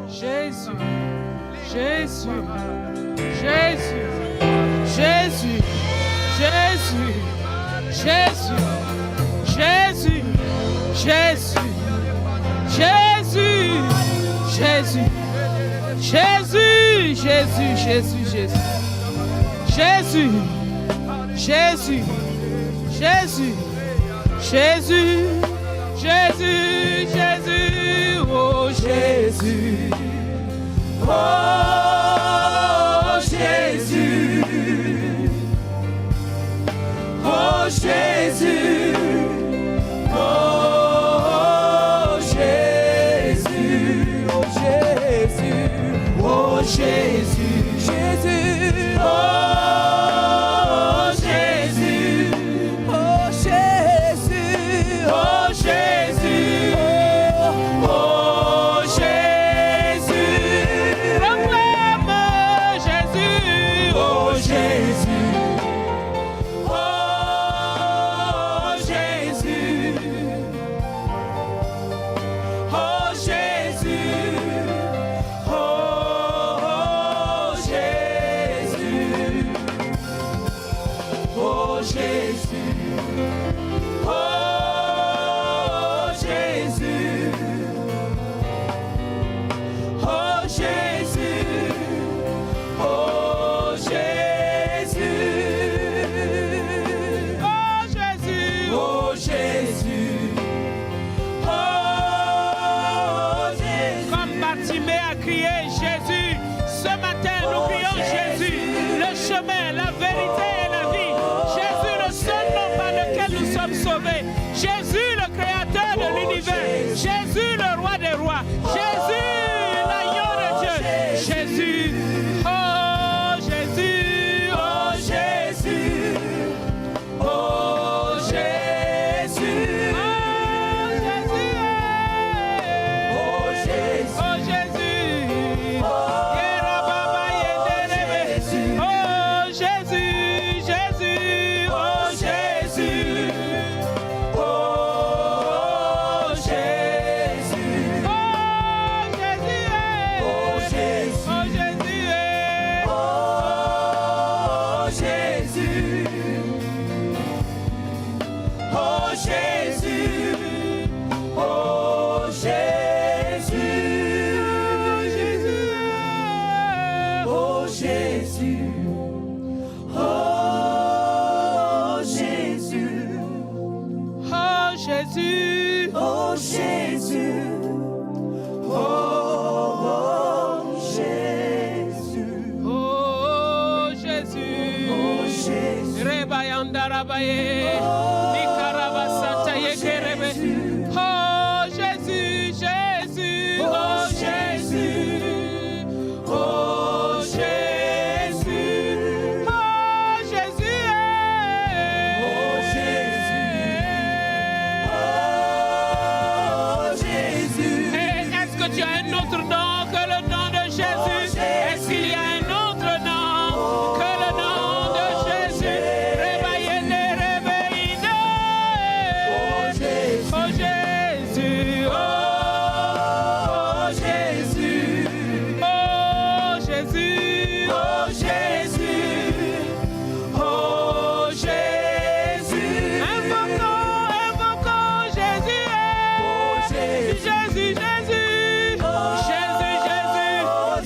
Jésus, Jésus, Jésus, Jésus, Jésus, Jésus, Jésus, Jésus, Jésus, Jésus, Jésus, Jésus, Jésus, Jésus, Jésus, Jésus, Jésus, Jésus, Jésus, oh Jésus, oh Jésus, oh Jésus, oh Jésus, oh Jésus, oh Jésus, Jésus, oh Jésus, oh Jésus, oh Jésus, oh Jésus, proclame Jésus, oh Jésus, oh Jésus, oh Jésus, oh Jésus, oh Jésus, oh Jésus, oh Jésus, oh Jésus, oh Jésus, oh Jésus, oh Jésus. Comme Bartimée a crié Jésus, ce matin nous crions Jésus, le chemin, la vérité et la vie. Jésus, le seul nom par lequel nous sommes sauvés. Jésus, le créateur de l'univers. Jésus, le roi des rois. Jésus, l'agneau de Dieu. Jésus, oh Jésus, oh Jésus, oh Jésus, oh Jésus, oh Jésus, oh Jésus, oh Jésus, Jésus, oh Jésus, oh Jésus, oh Jésus, oh Jésus, oh Jésus, oh Jésus, oh Jésus, oh Jésus, oh Jésus, oh Jésus, oh Jésus, oh Jésus, oh Jésus, oh Jésus, oh Jésus, Rebayandarabaye, Nikarabasata yekerebe, oh Jésus, Jésus, oh Jésus, oh Jésus, oh Jésus, oh Jésus, oh Jésus. Est-ce que tu as un autre nom que le nom de Jésus? Est-ce qu'il y a un autre nom que le nom de Jésus? Réveillez-le, réveillez-le. Oh Jésus, oh Jésus, oh Jésus, oh Jésus, oh Jésus, oh Jésus. Invoquons, invoquons Jésus, Jésus, Jésus, Jésus,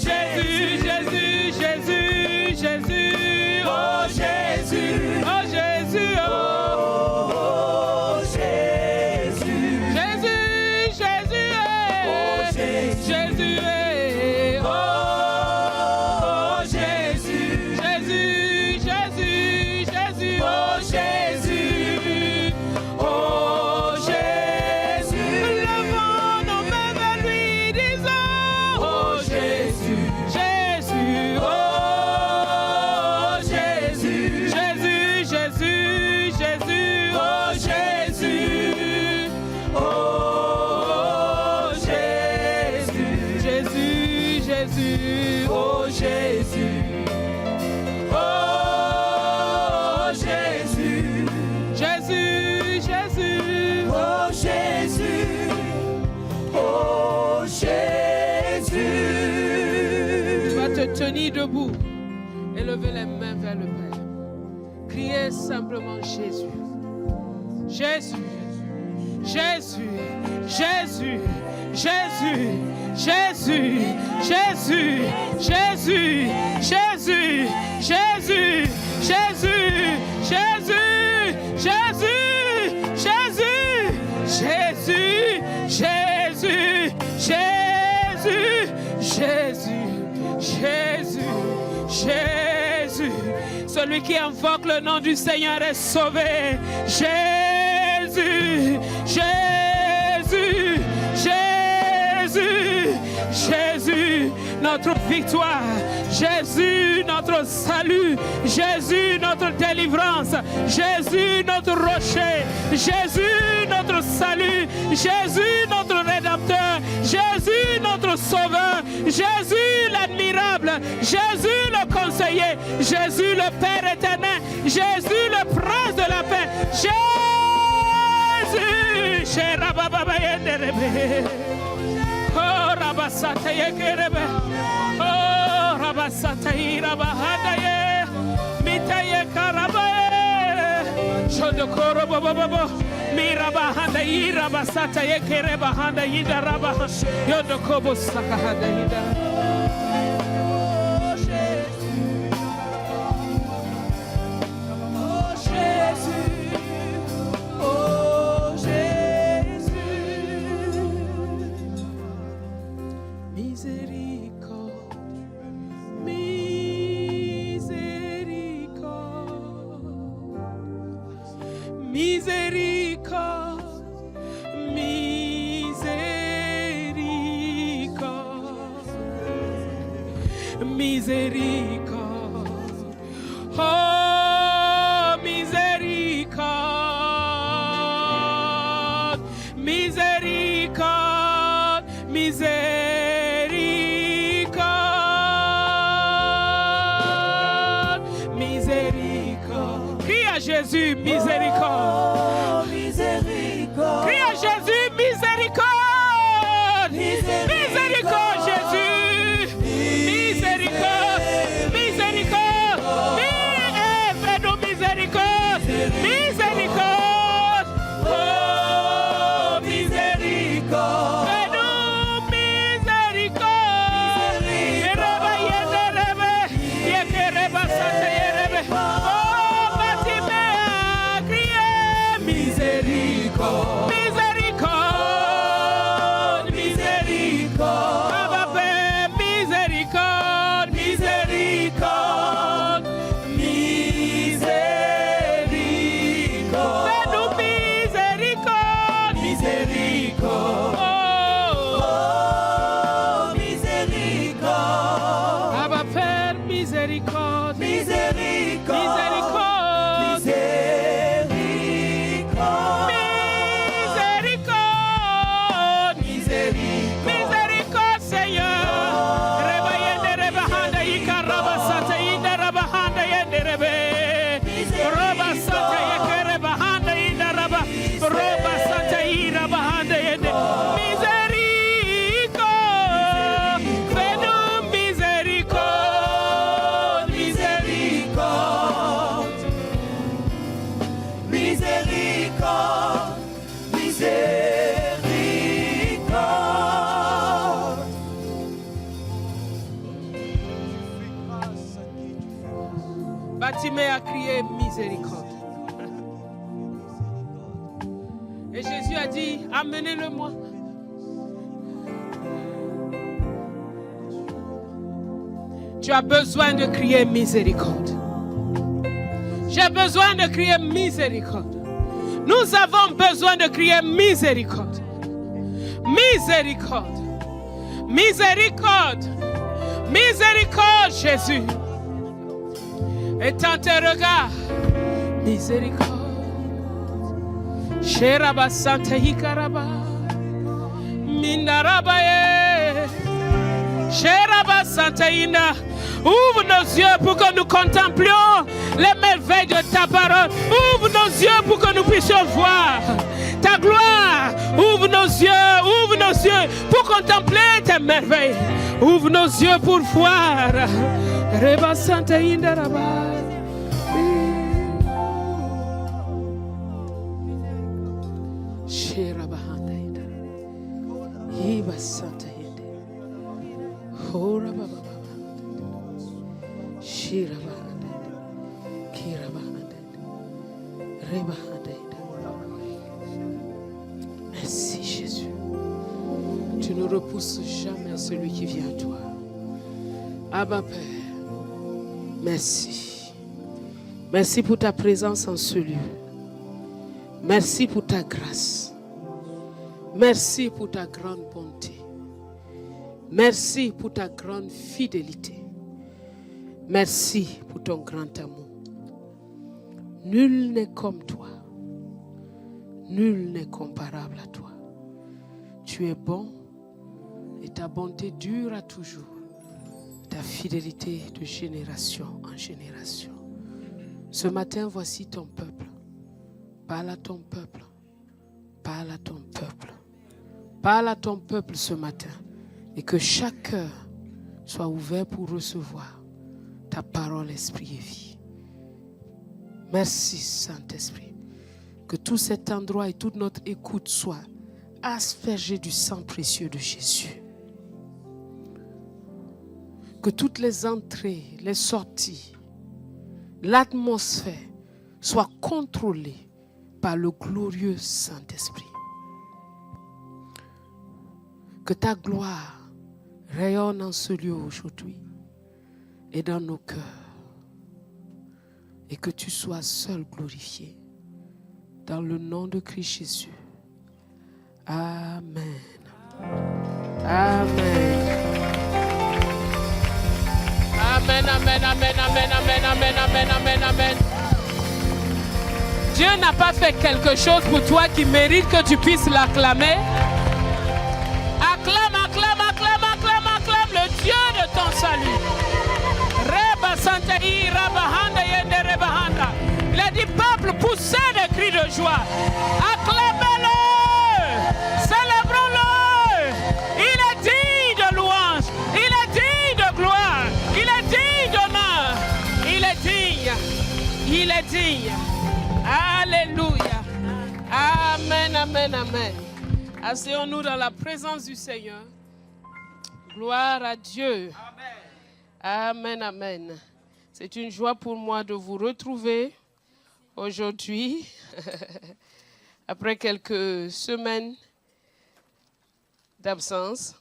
Jésus, Jésus, Jésus, oh Jésus, oh Jésus, oh Jésus, Jésus, Jésus, oh Jésus, oh Jésus, Jésus, Jésus, Jésus, oh Jésus, oh Jésus. Levons nos mains vers lui, disons, oh Jésus, Jésus, oh Jésus, Jésus, Jésus, Jésus, oh Jésus, oh Jésus, Jésus, Jésus, oh Jésus, oh Jésus, Jésus, Jésus, oh Jésus, oh Jésus. tenir debout et lever les mains vers le Père. Criez simplement Jésus. Jésus. Jésus. Jésus. Jésus. Jésus. Jésus. Jésus. Jésus. Jésus. Jésus. Jésus. Jésus. Jésus. Jésus. Jésus. Jésus. Jésus. Jésus. Celui qui invoque le nom du Seigneur est sauvé. Jésus. Jésus. Jésus. Jésus, notre victoire. Jésus, notre salut. Jésus, notre délivrance. Jésus, notre rocher. Jésus, notre salut. Jésus, notre rédempteur. Jésus, notre sauveur. Jésus, l'admirable. Jésus, le conseiller. Jésus, le Père éternel. Jésus, le prince de la paix. Jésus. Oh, Rabasata Yekerebe. Oh, Rabasata Irabahadaye. Mitaye Karabaye. Shodokoro Bobo. Mirabahanda Irabasata Yekereba Handa Yida Rabah. Yodokobo Sakahada Yida. Miséricorde, oh miséricorde, miséricorde, miséricorde, miséricorde. Crie à Jésus, miséricorde. Miséricorde. Crie à Jésus, miséricorde. Miséricorde, Jésus. Miséricorde, oh miséricorde, fais-nous miséricorde. Oh, Fatimé a crié miséricorde, miséricorde, miséricorde. Papa Père, miséricorde, miséricorde, Fatimé a crié miséricorde. Et Jésus a dit, amenez-le-moi. Tu as besoin de crier miséricorde. J'ai besoin de crier miséricorde. Nous avons besoin de crier miséricorde. Miséricorde. Miséricorde. Miséricorde, Jésus. Étends tes regards. Miséricorde. Sheraba Santa Hikaraba. Mindarabaye. Sheraba Santa Ina. Ouvre nos yeux pour que nous contemplions les merveilles de ta parole. Ouvre nos yeux pour que nous puissions voir ta gloire. Ouvre nos yeux pour contempler tes merveilles. Ouvre nos yeux pour voir. Reba Santa Indaraba. Shirabahanda Inda. Iba Santa Inde. Hora Baba. Shirabahanda. Kirabahanda. Rebahanda Inda. Merci Jésus. Tu ne repousses jamais celui qui vient à toi. Abba Père, merci. Merci pour ta présence en ce lieu. Merci pour ta grâce. Merci pour ta grande bonté. Merci pour ta grande fidélité. Merci pour ton grand amour. Nul n'est comme toi. Nul n'est comparable à toi. Tu es bon et ta bonté dure à toujours. Ta fidélité de génération en génération. Ce matin, voici ton peuple. Parle à ton peuple. Parle à ton peuple. Parle à ton peuple ce matin. Et que chaque cœur soit ouvert pour recevoir ta parole, esprit et vie. Merci, Saint-Esprit. Que tout cet endroit et toute notre écoute soit aspergé du sang précieux de Jésus. Que toutes les entrées, les sorties, l'atmosphère soient contrôlées par le glorieux Saint-Esprit. Que ta gloire rayonne en ce lieu aujourd'hui et dans nos cœurs. Et que tu sois seul glorifié. Dans le nom de Christ Jésus. Amen. Amen. Amen, amen, amen, amen, amen, amen, amen, amen, amen. Dieu n'a pas fait quelque chose pour toi qui mérite que tu puisses l'acclamer. Acclame, acclame, acclame, acclame, acclame le Dieu de ton salut. Reba Santa Irabahanda Yende Rebahanda. Il a dit, peuple, poussez des cris de joie. Acclamez-le. Célébrons-le. Il est digne de louange. Il est digne de gloire. Il est digne d'honneur. Il est digne. Il est digne. Alléluia. Amen, amen, amen. Asseyons-nous dans la présence du Seigneur. Gloire à Dieu. Amen, amen. C'est une joie pour moi de vous retrouver aujourd'hui, après quelques semaines d'absence.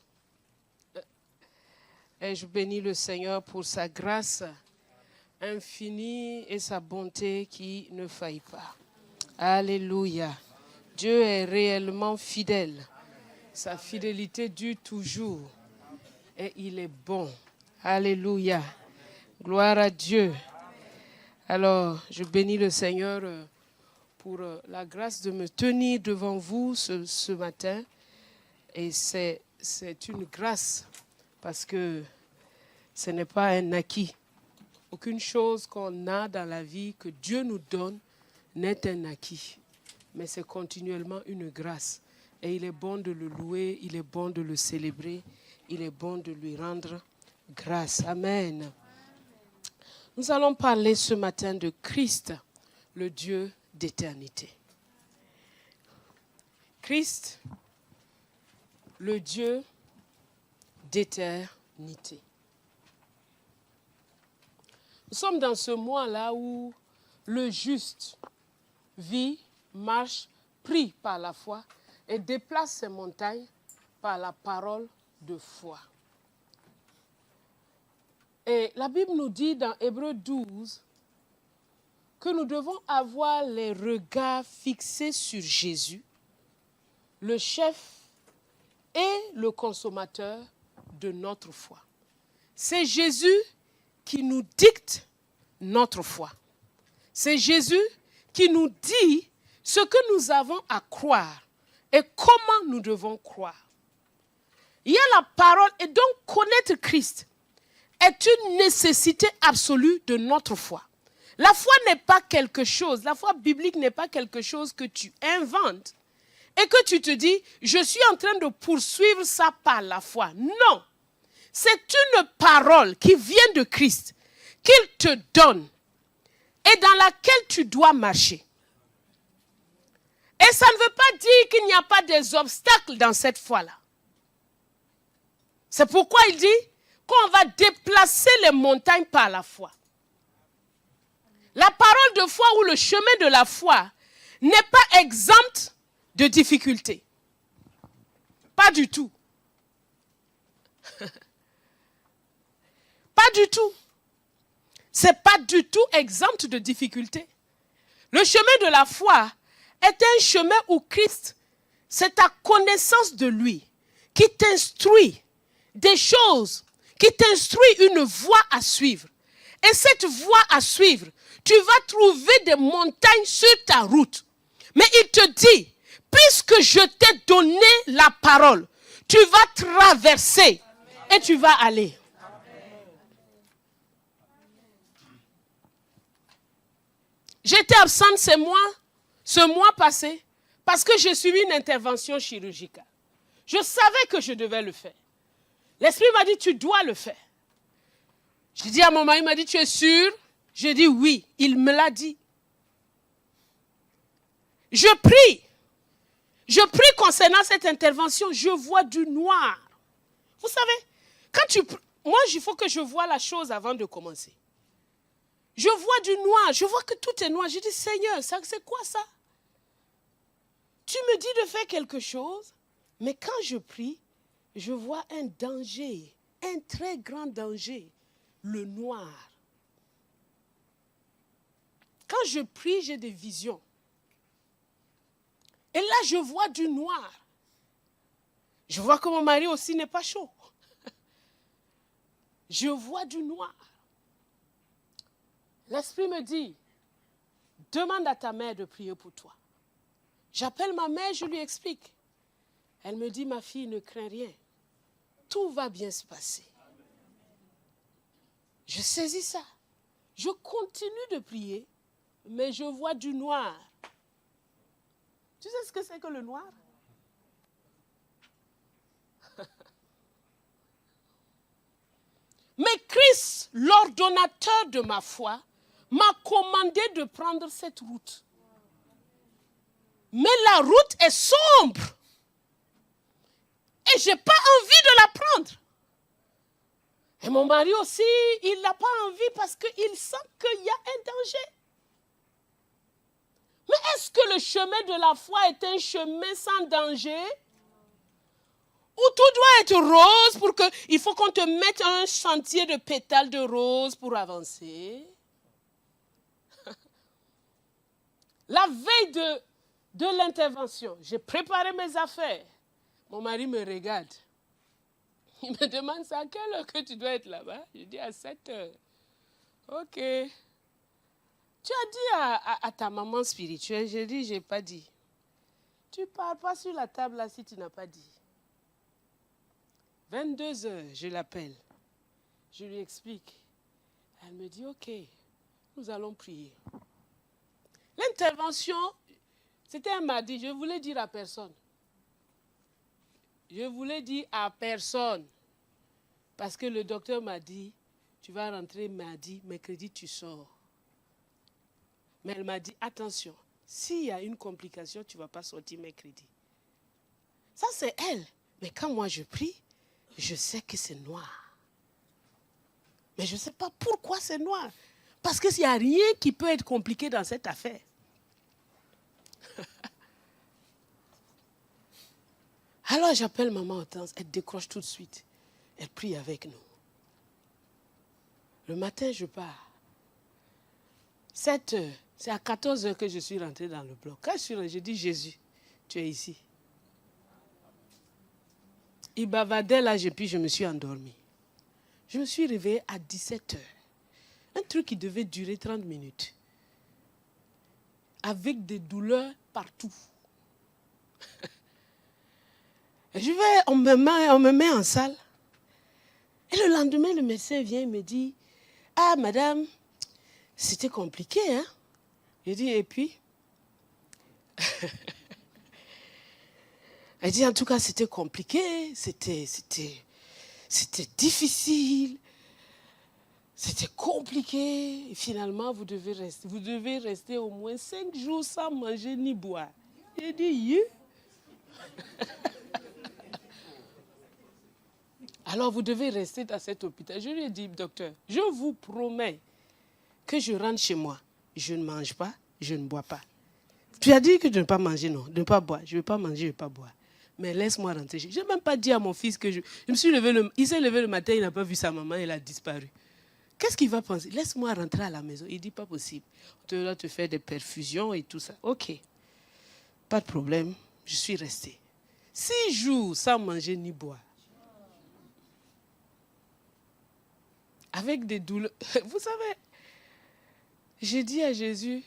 Et je bénis le Seigneur pour sa grâce infinie et sa bonté qui ne faillit pas. Alléluia. Dieu est réellement fidèle. Sa fidélité dure toujours. Et il est bon. Alléluia. Gloire à Dieu. Alors, je bénis le Seigneur pour la grâce de me tenir devant vous ce matin. Et c'est une grâce parce que ce n'est pas un acquis. Aucune chose qu'on a dans la vie que Dieu nous donne n'est un acquis. Mais c'est continuellement une grâce. Et il est bon de le louer, il est bon de le célébrer, il est bon de lui rendre grâce. Amen. Nous allons parler ce matin de Christ, le Dieu d'éternité. Christ, le Dieu d'éternité. Nous sommes dans ce mois-là où le juste vit, marche, prie par la foi et déplace ses montagnes par la parole de foi. Et la Bible nous dit dans Hébreux 12 que nous devons avoir les regards fixés sur Jésus, le chef et le consommateur de notre foi. C'est Jésus qui nous dicte notre foi. C'est Jésus qui nous dit ce que nous avons à croire et comment nous devons croire. Il y a la parole et donc connaître Christ est une nécessité absolue de notre foi. La foi n'est pas quelque chose, la foi biblique n'est pas quelque chose que tu inventes et que tu te dis, je suis en train de poursuivre ça par la foi. Non, C'est une parole qui vient de Christ, qu'il te donne et dans laquelle tu dois marcher. Et ça ne veut pas dire qu'il n'y a pas des obstacles dans cette foi-là. C'est pourquoi il dit qu'on va déplacer les montagnes par la foi. La parole de foi ou le chemin de la foi n'est pas exempt de difficultés. Pas du tout. Pas du tout. C'est pas du tout exempt de difficultés. Le chemin de la foi est un chemin où Christ, c'est ta connaissance de lui qui t'instruit des choses, qui t'instruit une voie à suivre. Et cette voie à suivre, tu vas trouver des montagnes sur ta route. Mais il te dit, puisque je t'ai donné la parole, tu vas traverser et tu vas aller. J'étais absente ce mois passé parce que j'ai suivi une intervention chirurgicale. Je savais que je devais le faire. L'Esprit m'a dit, tu dois le faire. J'ai dit à mon mari, il m'a dit, tu es sûr? J'ai dit oui, il me l'a dit. Je prie concernant cette intervention, je vois du noir. Vous savez, moi il faut que je vois la chose avant de commencer. Je vois du noir, je vois que tout est noir. Je dis, Seigneur, c'est quoi ça? Tu me dis de faire quelque chose, mais quand je prie, je vois un danger, un très grand danger, le noir. Quand je prie, j'ai des visions. Et là, je vois du noir. Je vois que mon mari aussi n'est pas chaud. Je vois du noir. L'Esprit me dit, demande à ta mère de prier pour toi. J'appelle ma mère, je lui explique. Elle me dit, ma fille, ne crains rien. Tout va bien se passer. Je saisis ça. Je continue de prier, mais je vois du noir. Tu sais ce que c'est que le noir? Mais Christ, l'ordonnateur de ma foi, m'a commandé de prendre cette route. Mais la route est sombre. Et je n'ai pas envie de la prendre. Et mon mari aussi, il n'a pas envie parce qu'il sent qu'il y a un danger. Mais est-ce que le chemin de la foi est un chemin sans danger? Où tout doit être rose pour que... Il faut qu'on te mette un sentier de pétales de rose pour avancer. La veille de l'intervention, j'ai préparé mes affaires. Mon mari me regarde. Il me demande, c'est à quelle heure que tu dois être là-bas? Je dis à 7 heures. Ok. Tu as dit à ta maman spirituelle, j'ai dit, je n'ai pas dit. Tu ne parles pas sur la table là si tu n'as pas dit. 22 heures, je l'appelle. Je lui explique. Elle me dit, ok, nous allons prier. L'intervention, c'était un mardi, je voulais dire à personne. Je voulais dire à personne. Parce que le docteur m'a dit, tu vas rentrer mardi, mercredi tu sors. Mais elle m'a dit, attention, s'il y a une complication, tu ne vas pas sortir mercredi. Ça c'est elle. Mais quand moi je prie, je sais que c'est noir. Mais je ne sais pas pourquoi c'est noir. Parce qu'il n'y a rien qui peut être compliqué dans cette affaire. Alors j'appelle maman Hortense, elle décroche tout de suite. Elle prie avec nous. Le matin, je pars. 7 heures, c'est à 14 heures que je suis rentrée dans le bloc. Quand je suis rentrée, je dis, Jésus, tu es ici. Il bavardait là, puis je me suis endormie. Je me suis réveillée à 17 heures. Un truc qui devait durer 30 minutes. Avec des douleurs partout. On me met en salle. Et le lendemain, le médecin vient et me dit, ah, madame, c'était compliqué, hein? Je dis, et puis? Elle dit, en tout cas, c'était compliqué, c'était C'était difficile. C'était compliqué. Et finalement, vous devez rester au moins 5 jours sans manger ni boire. J'ai dit, yeah. Alors, vous devez rester dans cet hôpital. Je lui ai dit, docteur, je vous promets que je rentre chez moi. Je ne mange pas, je ne bois pas. Tu as dit que de ne pas manger, non, de ne pas boire. Je ne veux pas manger, je ne veux pas boire. Mais laisse-moi rentrer. Je n'ai même pas dit à mon fils que je me suis levé. Il s'est levé le matin, il n'a pas vu sa maman, elle a disparu. Qu'est-ce qu'il va penser? Laisse-moi rentrer à la maison. Il dit, pas possible. On doit te faire des perfusions et tout ça. Ok, pas de problème. Je suis resté 6 jours sans manger ni boire. Avec des douleurs. Vous savez, j'ai dit à Jésus,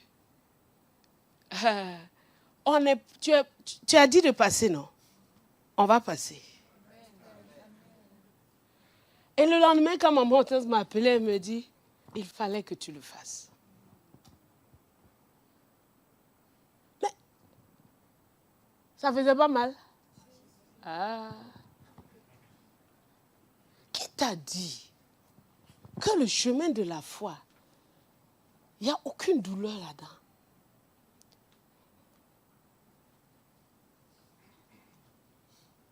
tu as dit de passer, non? On va passer. Et le lendemain, quand ma monteuse m'a appelé, elle me dit, il fallait que tu le fasses. Mais, ça faisait pas mal. Ah. Qui t'a dit que le chemin de la foi, il n'y a aucune douleur là-dedans?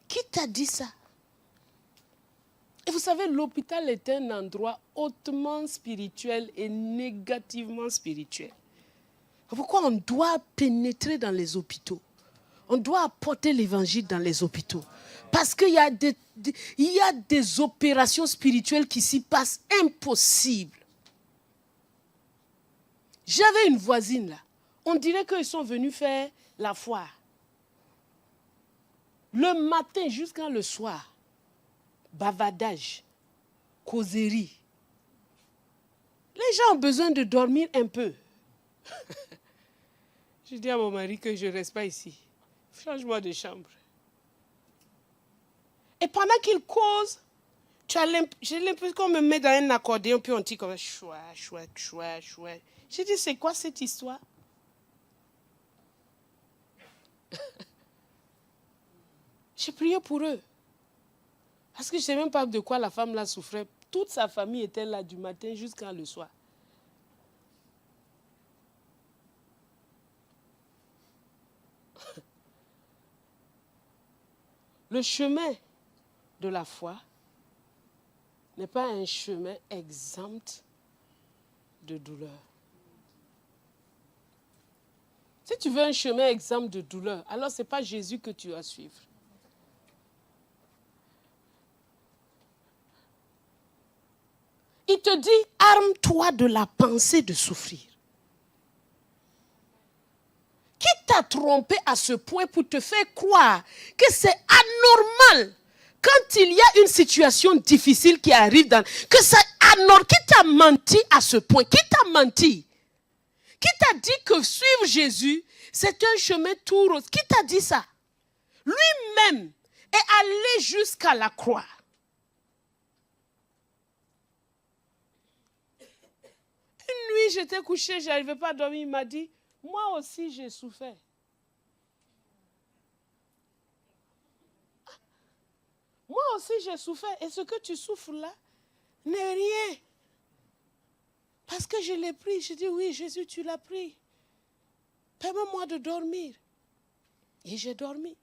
Qui t'a dit ça? Et vous savez, l'hôpital est un endroit hautement spirituel et négativement spirituel. Pourquoi on doit pénétrer dans les hôpitaux? On doit apporter l'évangile dans les hôpitaux. Parce qu'il y a des opérations spirituelles qui s'y passent impossibles. J'avais une voisine là. On dirait qu'ils sont venus faire la foire. Le matin jusqu'à le soir. Bavardage, causerie. Les gens ont besoin de dormir un peu. Je dis à mon mari que je ne reste pas ici. Change-moi de chambre. Et pendant qu'il cause, j'ai l'impression qu'on me met dans un accordéon, puis on dit comme chouette, chouette, chouette, chouette. J'ai dit, c'est quoi cette histoire? J'ai prié pour eux. Parce que je ne sais même pas de quoi la femme là souffrait. Toute sa famille était là du matin jusqu'à le soir. Le chemin de la foi n'est pas un chemin exempt de douleur. Si tu veux un chemin exempt de douleur, alors ce n'est pas Jésus que tu vas suivre. Il te dit, arme-toi de la pensée de souffrir. Qui t'a trompé à ce point pour te faire croire que c'est anormal quand il y a une situation difficile qui arrive que c'est anormal? Qui t'a menti à ce point? Qui t'a menti? Qui t'a dit que suivre Jésus, c'est un chemin tout rose? Qui t'a dit ça? Lui-même est allé jusqu'à la croix. Une nuit, j'étais couchée, je n'arrivais pas à dormir. Il m'a dit, moi aussi, j'ai souffert. Moi aussi, j'ai souffert. Et ce que tu souffres là n'est rien. Parce que je l'ai pris. Je dis, oui, Jésus, tu l'as pris. Permets-moi de dormir. Et j'ai dormi.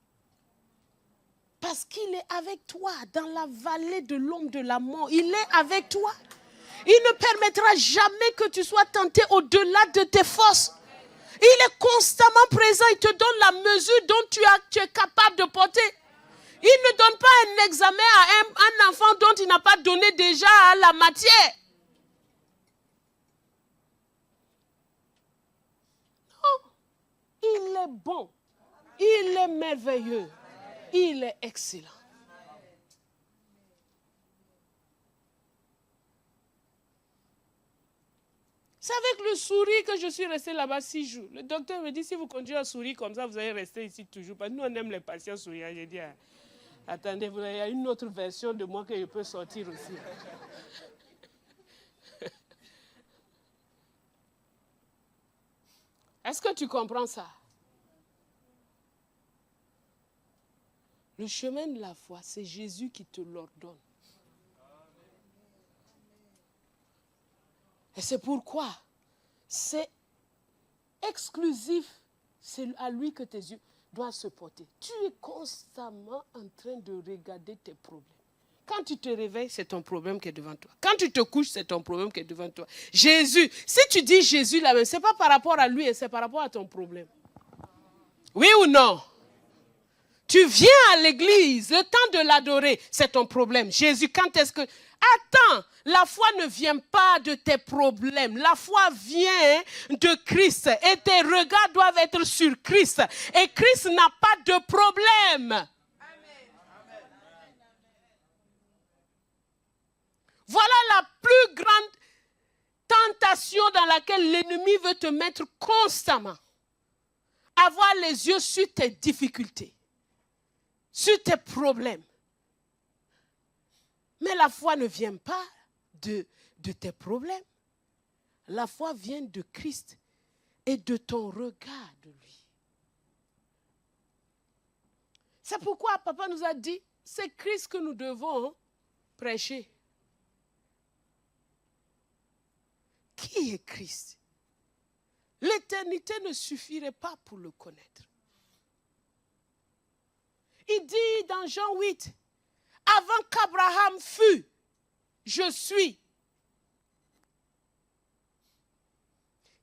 Parce qu'il est avec toi dans la vallée de l'ombre de la mort. Il est avec toi. Il ne permettra jamais que tu sois tenté au-delà de tes forces. Il est constamment présent. Il te donne la mesure dont tu es capable de porter. Il ne donne pas un examen à un enfant dont il n'a pas donné déjà la matière. Non. Il est bon. Il est merveilleux. Il est excellent. C'est avec le sourire que je suis restée là-bas 6 jours. Le docteur me dit, si vous continuez à sourire comme ça, vous allez rester ici toujours. Parce que nous, on aime les patients souriants. J'ai dit, attendez, il y a une autre version de moi que je peux sortir aussi. Est-ce que tu comprends ça? Le chemin de la foi, c'est Jésus qui te l'ordonne. Et c'est pourquoi c'est exclusif, c'est à lui que tes yeux doivent se porter. Tu es constamment en train de regarder tes problèmes. Quand tu te réveilles, c'est ton problème qui est devant toi. Quand tu te couches, c'est ton problème qui est devant toi. Jésus, si tu dis Jésus là-même, ce n'est pas par rapport à lui, c'est par rapport à ton problème. Oui ou non? Tu viens à l'église, le temps de l'adorer, c'est ton problème. Jésus, quand est-ce que... Attends, la foi ne vient pas de tes problèmes. La foi vient de Christ. Et tes regards doivent être sur Christ. Et Christ n'a pas de problème. Voilà la plus grande tentation dans laquelle l'ennemi veut te mettre constamment. Avoir les yeux sur tes difficultés, sur tes problèmes. Mais la foi ne vient pas de tes problèmes. La foi vient de Christ et de ton regard de lui. C'est pourquoi papa nous a dit, c'est Christ que nous devons prêcher. Qui est Christ? L'éternité ne suffirait pas pour le connaître. Il dit dans Jean 8, avant qu'Abraham fût, je suis.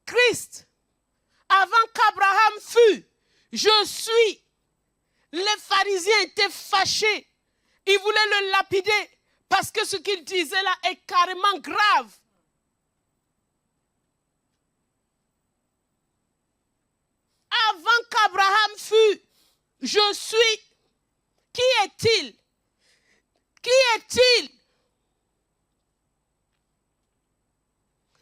Christ, avant qu'Abraham fût, je suis. Les pharisiens étaient fâchés. Ils voulaient le lapider parce que ce qu'il disait là est carrément grave. Avant qu'Abraham fût, je suis. Qui est-il? Qui est-il?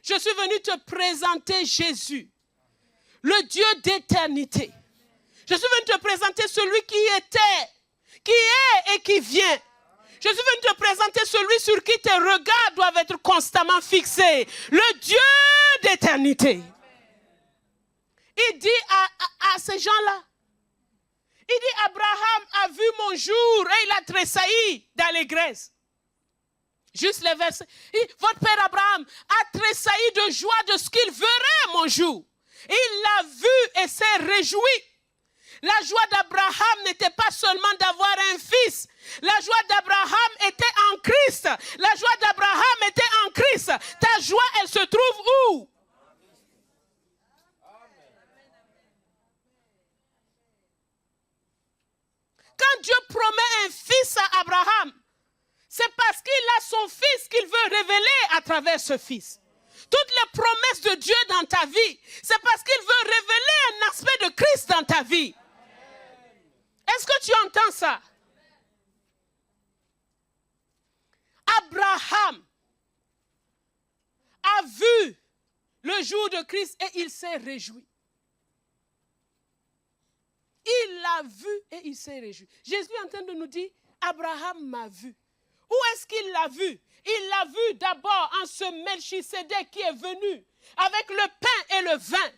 Je suis venu te présenter Jésus, le Dieu d'éternité. Je suis venu te présenter celui qui était, qui est et qui vient. Je suis venu te présenter celui sur qui tes regards doivent être constamment fixés, le Dieu d'éternité. Il dit à ces gens-là, il dit, Abraham a vu mon jour et il a tressailli d'allégresse. Juste les versets. Votre père Abraham a tressailli de joie de ce qu'il verrait mon jour. Il l'a vu et s'est réjoui. La joie d'Abraham n'était pas seulement d'avoir un fils. La joie d'Abraham était en Christ. La joie d'Abraham était en Christ. Ta joie, elle se trouve où? Quand Dieu promet un fils à Abraham, c'est parce qu'il a son fils qu'il veut révéler à travers ce fils. Toutes les promesses de Dieu dans ta vie, c'est parce qu'il veut révéler un aspect de Christ dans ta vie. Est-ce que tu entends ça? Abraham a vu le jour de Christ et il s'est réjoui. Il l'a vu et il s'est réjoui. Jésus est en train de nous dire, Abraham m'a vu. Où est-ce qu'il l'a vu? Il l'a vu d'abord en ce Melchisédek qui est venu avec le pain et le vin.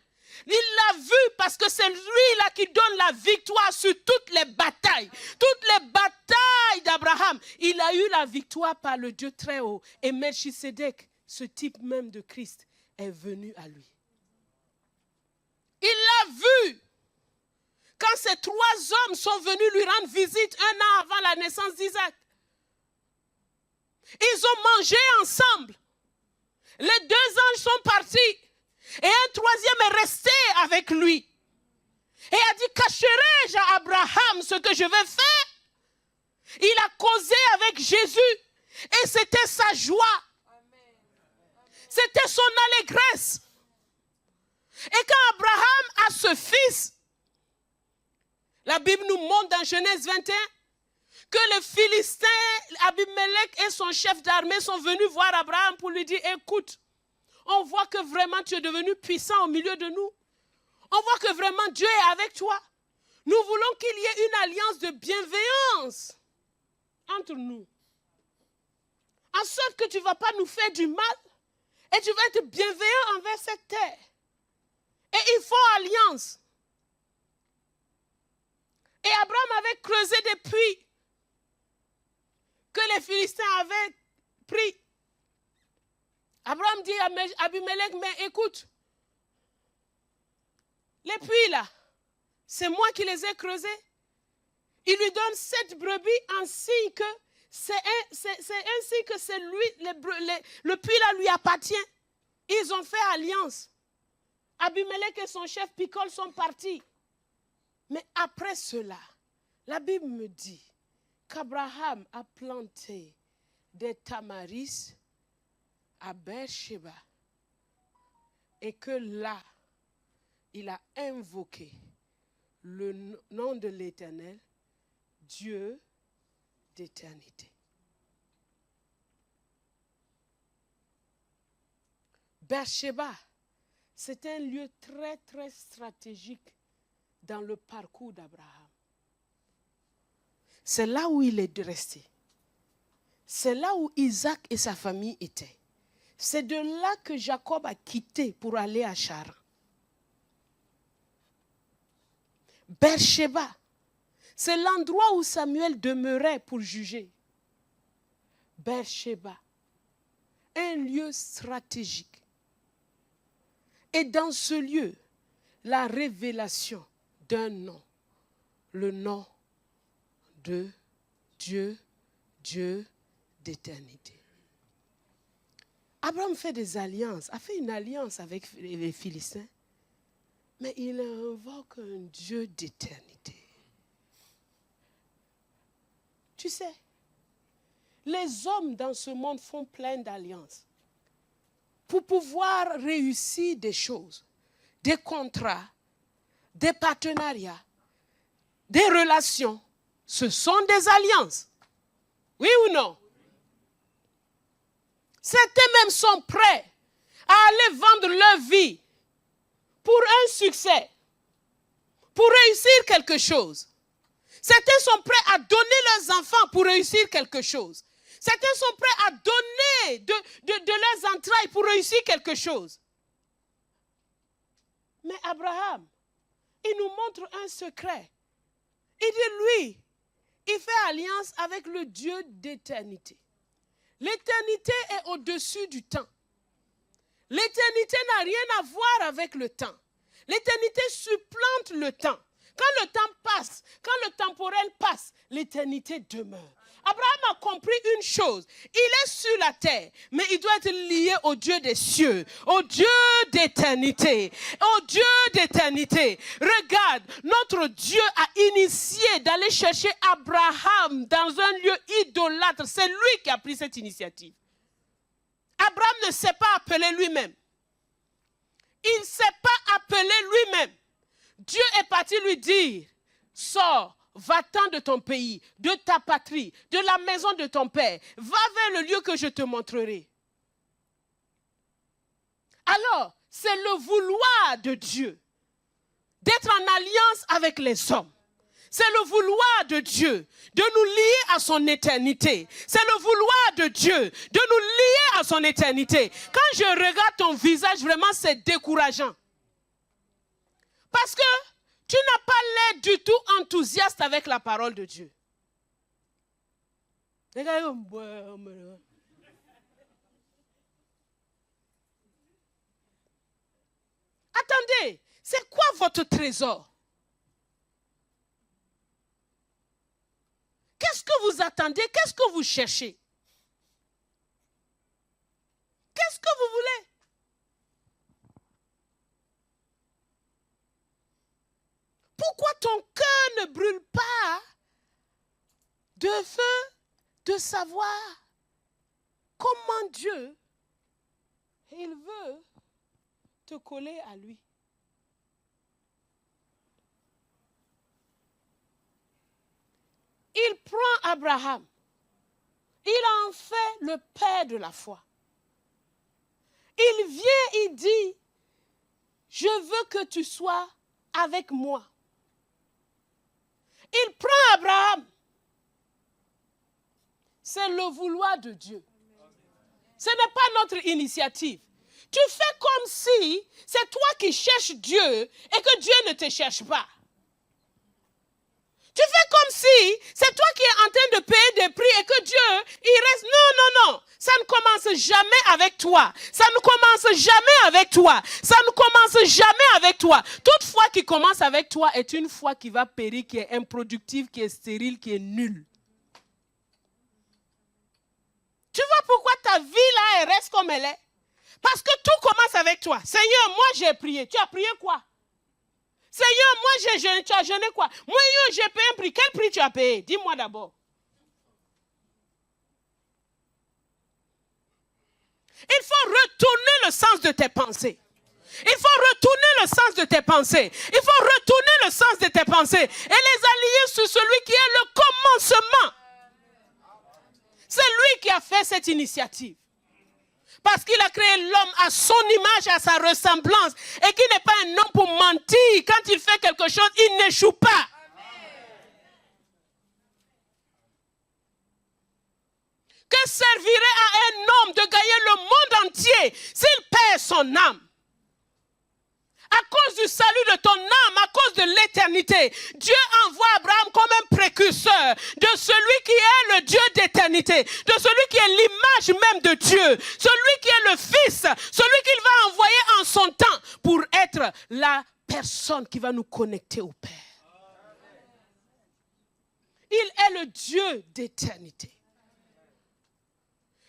Il l'a vu parce que c'est lui-là qui donne la victoire sur toutes les batailles. Toutes les batailles d'Abraham. Il a eu la victoire par le Dieu très haut. Et Melchisédek, ce type même de Christ, est venu à lui. Il l'a vu. Quand ces trois hommes sont venus lui rendre visite 1 an avant la naissance d'Isaac. Ils ont mangé ensemble. Les 2 anges sont partis. Et un troisième est resté avec lui. Et a dit, cacherai-je à Abraham ce que je vais faire? Il a causé avec Jésus. Et c'était sa joie. C'était son allégresse. Et quand Abraham a ce fils, la Bible nous montre dans Genèse 21 que les Philistins, Abimelech et son chef d'armée sont venus voir Abraham pour lui dire, écoute, on voit que vraiment tu es devenu puissant au milieu de nous. On voit que vraiment Dieu est avec toi. Nous voulons qu'il y ait une alliance de bienveillance entre nous. En sorte que tu ne vas pas nous faire du mal et tu vas être bienveillant envers cette terre. Et ils font alliance. Et Abraham avait creusé des puits que les Philistins avaient pris. Abraham Abraham dit à Abimelech, mais écoute, les puits là, c'est moi qui les ai creusés. Il lui donne 7 brebis en signe que c'est ainsi que c'est lui, le puits là lui appartient. Ils ont fait alliance. Abimelech et son chef Picol sont partis. Mais après cela, la Bible me dit qu'Abraham a planté des tamaris à Beersheba et que là, il a invoqué le nom de l'Éternel, Dieu d'éternité. Beersheba, c'est un lieu très, très stratégique dans le parcours d'Abraham. C'est là où il est resté. C'est là où Isaac et sa famille étaient. C'est de là que Jacob a quitté pour aller à Charan. Beersheba, c'est l'endroit où Samuel demeurait pour juger. Beersheba, un lieu stratégique. Et dans ce lieu, la révélation d'un nom, le nom de Dieu, Dieu d'éternité. Abraham fait des alliances, a fait une alliance avec les Philistins, mais il invoque un Dieu d'éternité. Tu sais, les hommes dans ce monde font plein d'alliances pour pouvoir réussir des choses, des contrats, des partenariats, des relations. Ce sont des alliances. Oui ou non? Certains même sont prêts à aller vendre leur vie pour un succès, pour réussir quelque chose. Certains sont prêts à donner leurs enfants pour réussir quelque chose. Certains sont prêts à donner de leurs entrailles pour réussir quelque chose. Mais Abraham, il nous montre un secret. Il dit, lui, il fait alliance avec le Dieu d'éternité. L'éternité est au-dessus du temps. L'éternité n'a rien à voir avec le temps. L'éternité supplante le temps. Quand le temps passe, quand le temporel passe, l'éternité demeure. Abraham a compris une chose. Il est sur la terre, mais il doit être lié au Dieu des cieux, au Dieu d'éternité, au Dieu d'éternité. Regarde, notre Dieu a initié d'aller chercher Abraham dans un lieu idolâtre. C'est lui qui a pris cette initiative. Abraham ne s'est pas appelé lui-même. Il ne s'est pas appelé lui-même. Dieu est parti lui dire, sors. Va-t'en de ton pays, de ta patrie, de la maison de ton père. Va vers le lieu que je te montrerai. Alors, c'est le vouloir de Dieu d'être en alliance avec les hommes. C'est le vouloir de Dieu de nous lier à son éternité. C'est le vouloir de Dieu de nous lier à son éternité. Quand je regarde ton visage, vraiment, c'est décourageant. Parce que tu n'as pas l'air du tout enthousiaste avec la parole de Dieu. Attendez, c'est quoi votre trésor? Qu'est-ce que vous attendez? Qu'est-ce que vous cherchez? Qu'est-ce que vous voulez? Pourquoi ton cœur ne brûle pas de feu de savoir comment Dieu, il veut te coller à lui? Il prend Abraham, il en fait le père de la foi. Il vient, il dit, je veux que tu sois avec moi. Il prend Abraham. C'est le vouloir de Dieu. Ce n'est pas notre initiative. Tu fais comme si c'est toi qui cherches Dieu et que Dieu ne te cherche pas. Tu fais comme si c'est toi qui es en train de payer des prix et que Dieu, il reste. Non, non, non. Ça ne commence jamais avec toi. Ça ne commence jamais avec toi. Ça ne commence jamais avec toi. Toute foi qui commence avec toi est une foi qui va périr, qui est improductive, qui est stérile, qui est nulle. Tu vois pourquoi ta vie là, elle reste comme elle est? Parce que tout commence avec toi. Seigneur, moi j'ai prié. Tu as prié quoi? Seigneur, moi j'ai jeûné. Tu as jeûné quoi? Moi, j'ai payé un prix. Quel prix tu as payé? Dis-moi d'abord. Il faut retourner le sens de tes pensées. Il faut retourner le sens de tes pensées. Il faut retourner le sens de tes pensées. Et les aligner sur celui qui est le commencement. C'est lui qui a fait cette initiative. Parce qu'il a créé l'homme à son image, à sa ressemblance. Et qu'il n'est pas un homme pour mentir. Quand il fait quelque chose, il n'échoue pas. Que servirait à un homme de gagner le monde entier s'il perd son âme? À cause du salut de ton âme, à cause de l'éternité, Dieu envoie Abraham comme un précurseur de celui qui est le Dieu d'éternité, de celui qui est l'image même de Dieu, celui qui est le Fils, celui qu'il va envoyer en son temps pour être la personne qui va nous connecter au Père. Il est le Dieu d'éternité.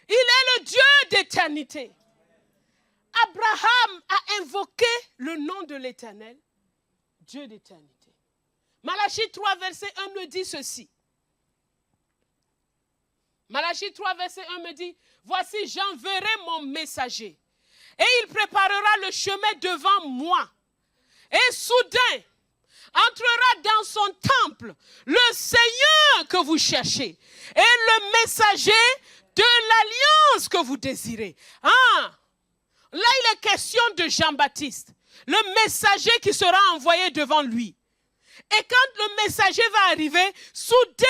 Il est le Dieu d'éternité. Abraham a invoqué le nom de l'Éternel, Dieu d'éternité. Malachie 3, verset 1 me dit ceci. Malachie 3, verset 1 me dit, « Voici, j'enverrai mon messager, et il préparera le chemin devant moi. Et soudain, entrera dans son temple le Seigneur que vous cherchez, et le messager de l'alliance que vous désirez. » Là, il est question de Jean-Baptiste, le messager qui sera envoyé devant lui. Et quand le messager va arriver, soudain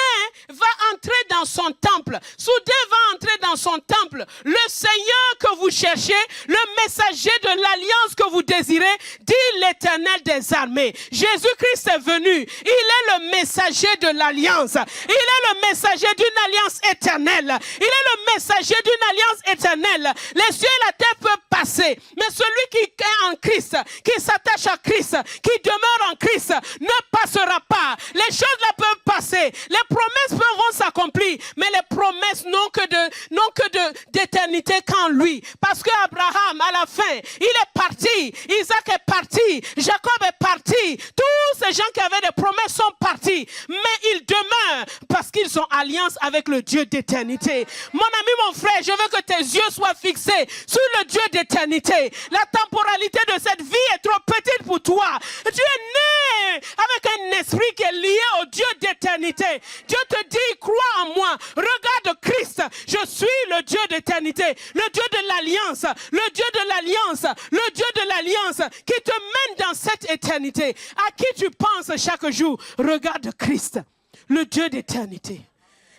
va entrer dans son temple. Soudain va entrer dans son temple. Le Seigneur que vous cherchez, le messager de l'alliance que vous désirez, dit l'Éternel des armées. Jésus-Christ est venu. Il est le messager de l'alliance. Il est le messager d'une alliance éternelle. Il est le messager d'une alliance éternelle. Les cieux et la terre peuvent passer. Mais celui qui est en Christ, qui s'attache à Christ, qui demeure en Christ, ne passera pas. Les choses là peuvent passer. Les promesses peuvent s'accomplir. Mais les promesses n'ont que d'éternité qu'en lui. Parce que Abraham, à la fin, il est parti. Isaac est parti. Jacob est parti. Tous ces gens qui avaient des promesses sont partis. Mais ils demeurent parce qu'ils ont alliance avec le Dieu d'éternité. Mon ami, mon frère, je veux que tes yeux soient fixés sur le Dieu d'éternité. La temporalité de cette vie est trop petite pour toi. Tu es né avec un esprit qui est lié au Dieu d'éternité. Dieu te dit, crois en moi, regarde Christ, je suis le Dieu d'éternité, le Dieu de l'alliance, le Dieu de l'alliance, le Dieu de l'alliance qui te mène dans cette éternité. À qui tu penses chaque jour? Regarde Christ, le Dieu d'éternité.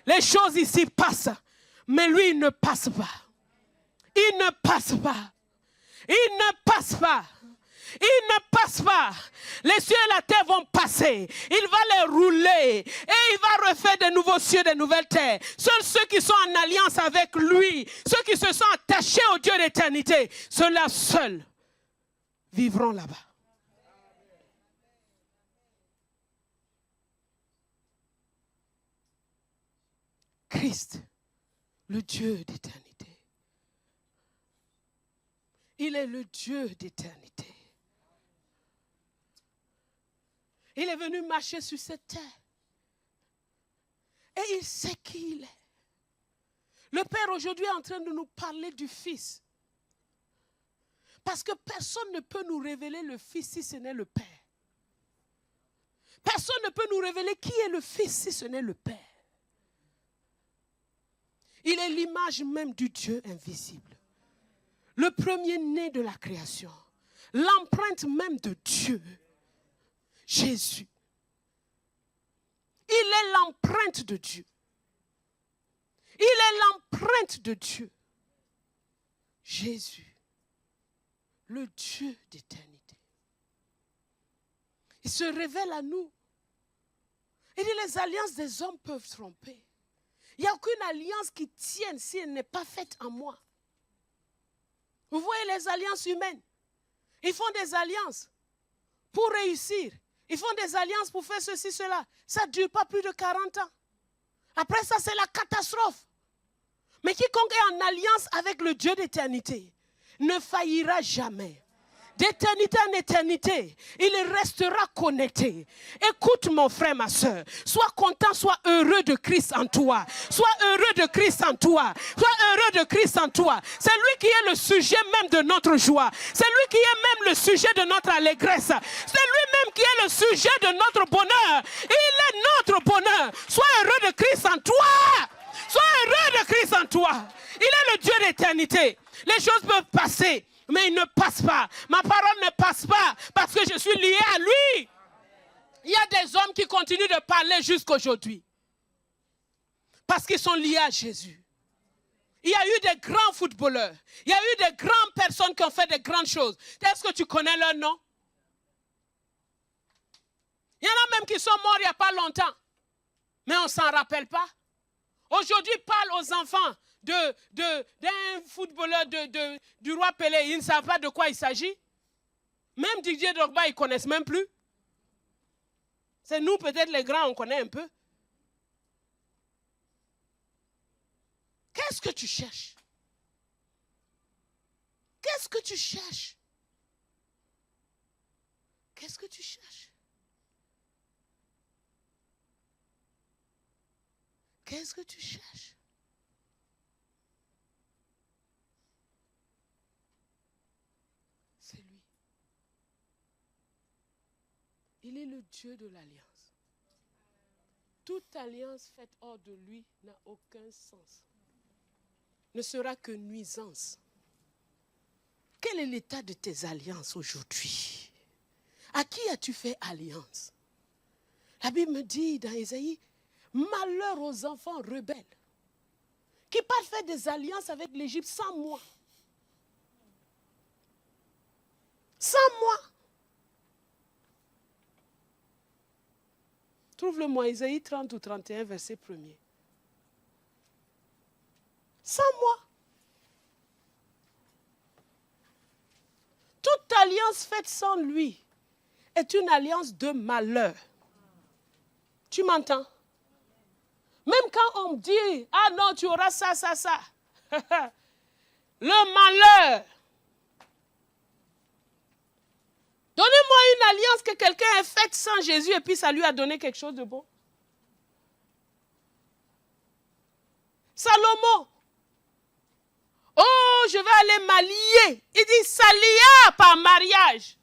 Les choses ici passent, mais lui il ne passe pas. Il ne passe pas. Il ne passe pas. Il ne passe pas. Les cieux et la terre vont passer. Il va les rouler. Et il va refaire de nouveaux cieux, de nouvelles terres. Seuls ceux qui sont en alliance avec lui, ceux qui se sont attachés au Dieu d'éternité, ceux-là seuls vivront là-bas. Christ, le Dieu d'éternité. Il est le Dieu d'éternité. Il est venu marcher sur cette terre. Et il sait qui il est. Le Père aujourd'hui est en train de nous parler du Fils. Parce que personne ne peut nous révéler le Fils si ce n'est le Père. Personne ne peut nous révéler qui est le Fils si ce n'est le Père. Il est l'image même du Dieu invisible. Le premier-né de la création. L'empreinte même de Dieu. Jésus. Il est l'empreinte de Dieu. Il est l'empreinte de Dieu. Jésus. Le Dieu d'éternité. Il se révèle à nous. Il dit les alliances des hommes peuvent tromper. Il n'y a aucune alliance qui tienne si elle n'est pas faite en moi. Vous voyez les alliances humaines. Ils font des alliances pour réussir. Ils font des alliances pour faire ceci, cela. Ça ne dure pas plus de 40 ans. Après ça, c'est la catastrophe. Mais quiconque est en alliance avec le Dieu d'éternité ne faillira jamais. D'éternité en éternité, il restera connecté. Écoute mon frère, ma soeur. Sois content, sois heureux de Christ en toi. Sois heureux de Christ en toi. Sois heureux de Christ en toi. C'est lui qui est le sujet même de notre joie. C'est lui qui est même le sujet de notre allégresse. C'est lui-même qui est le sujet de notre bonheur. Il est notre bonheur. Sois heureux de Christ en toi. Sois heureux de Christ en toi. Il est le Dieu d'éternité. Les choses peuvent passer, mais il ne passe pas. Ma parole ne passe pas parce que je suis lié à lui. Il y a des hommes qui continuent de parler jusqu'aujourd'hui parce qu'ils sont liés à Jésus. Il y a eu des grands footballeurs. Il y a eu des grandes personnes qui ont fait de grandes choses. Est-ce que tu connais leur nom? Il y en a même qui sont morts il n'y a pas longtemps. Mais on ne s'en rappelle pas. Aujourd'hui, parle aux enfants d'un footballeur du roi Pelé. Ils ne savent pas de quoi il s'agit. Même Didier Drogba, ils ne connaissent même plus. C'est nous, peut-être les grands, on connaît un peu. Qu'est-ce que tu cherches? Qu'est-ce que tu cherches? Qu'est-ce que tu cherches? Qu'est-ce que tu cherches? C'est lui. Il est le Dieu de l'alliance. Toute alliance faite hors de lui n'a aucun sens. Ne sera que nuisance. Quel est l'état de tes alliances aujourd'hui? À qui as-tu fait alliance? La Bible me dit dans Ésaïe, malheur aux enfants rebelles qui partent faire des alliances avec l'Égypte sans moi. Sans moi. Trouve-le-moi, Ésaïe 30 ou 31, verset 1er. Sans moi. Toute alliance faite sans lui est une alliance de malheur. Tu m'entends? Même quand on me dit, ah non, tu auras ça, ça, ça. Le malheur. Donnez-moi une alliance que quelqu'un ait faite sans Jésus et puis ça lui a donné quelque chose de bon. Salomon. Oh, je vais aller m'allier. Il dit, s'allia par mariage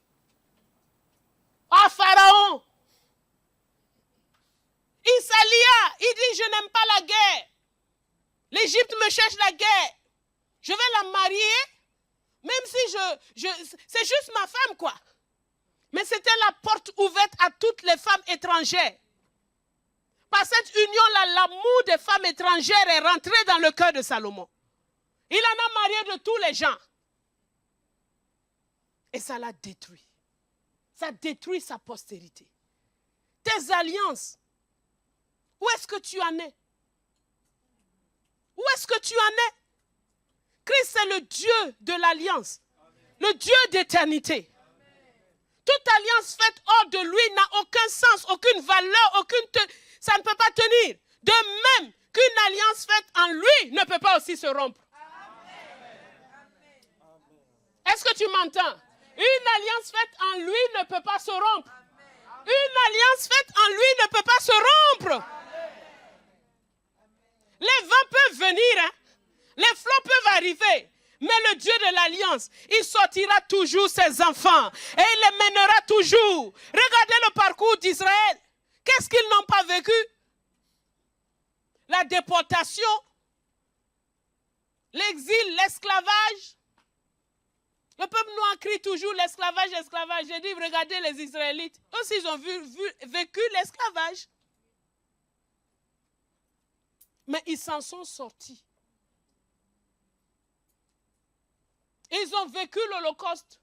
à Pharaon. Il s'allia. Il dit, je n'aime pas la guerre. L'Égypte me cherche la guerre. Je vais la marier, même si c'est juste ma femme, quoi. Mais c'était la porte ouverte à toutes les femmes étrangères. Par cette union-là, l'amour des femmes étrangères est rentré dans le cœur de Salomon. Il en a marié de tous les gens. Et ça l'a détruit. Ça détruit sa postérité. Tes alliances, où est-ce que tu en es? Où est-ce que tu en es? Christ est le Dieu de l'alliance. Le Dieu d'éternité. Toute alliance faite hors de lui n'a aucun sens, aucune valeur, ça ne peut pas tenir. De même qu'une alliance faite en lui ne peut pas aussi se rompre. Est-ce que tu m'entends? Une alliance faite en lui ne peut pas se rompre. Une alliance faite en lui ne peut pas se rompre. Les vents peuvent venir, hein? Les flots peuvent arriver. Mais le Dieu de l'alliance, il sortira toujours ses enfants et il les mènera toujours. Regardez le parcours d'Israël. Qu'est-ce qu'ils n'ont pas vécu? La déportation, l'exil, l'esclavage. Le peuple noir crie toujours l'esclavage, l'esclavage. J'ai dit, regardez les Israélites. Eux aussi, ils ont vécu l'esclavage. Mais ils s'en sont sortis. Ils ont vécu l'Holocauste.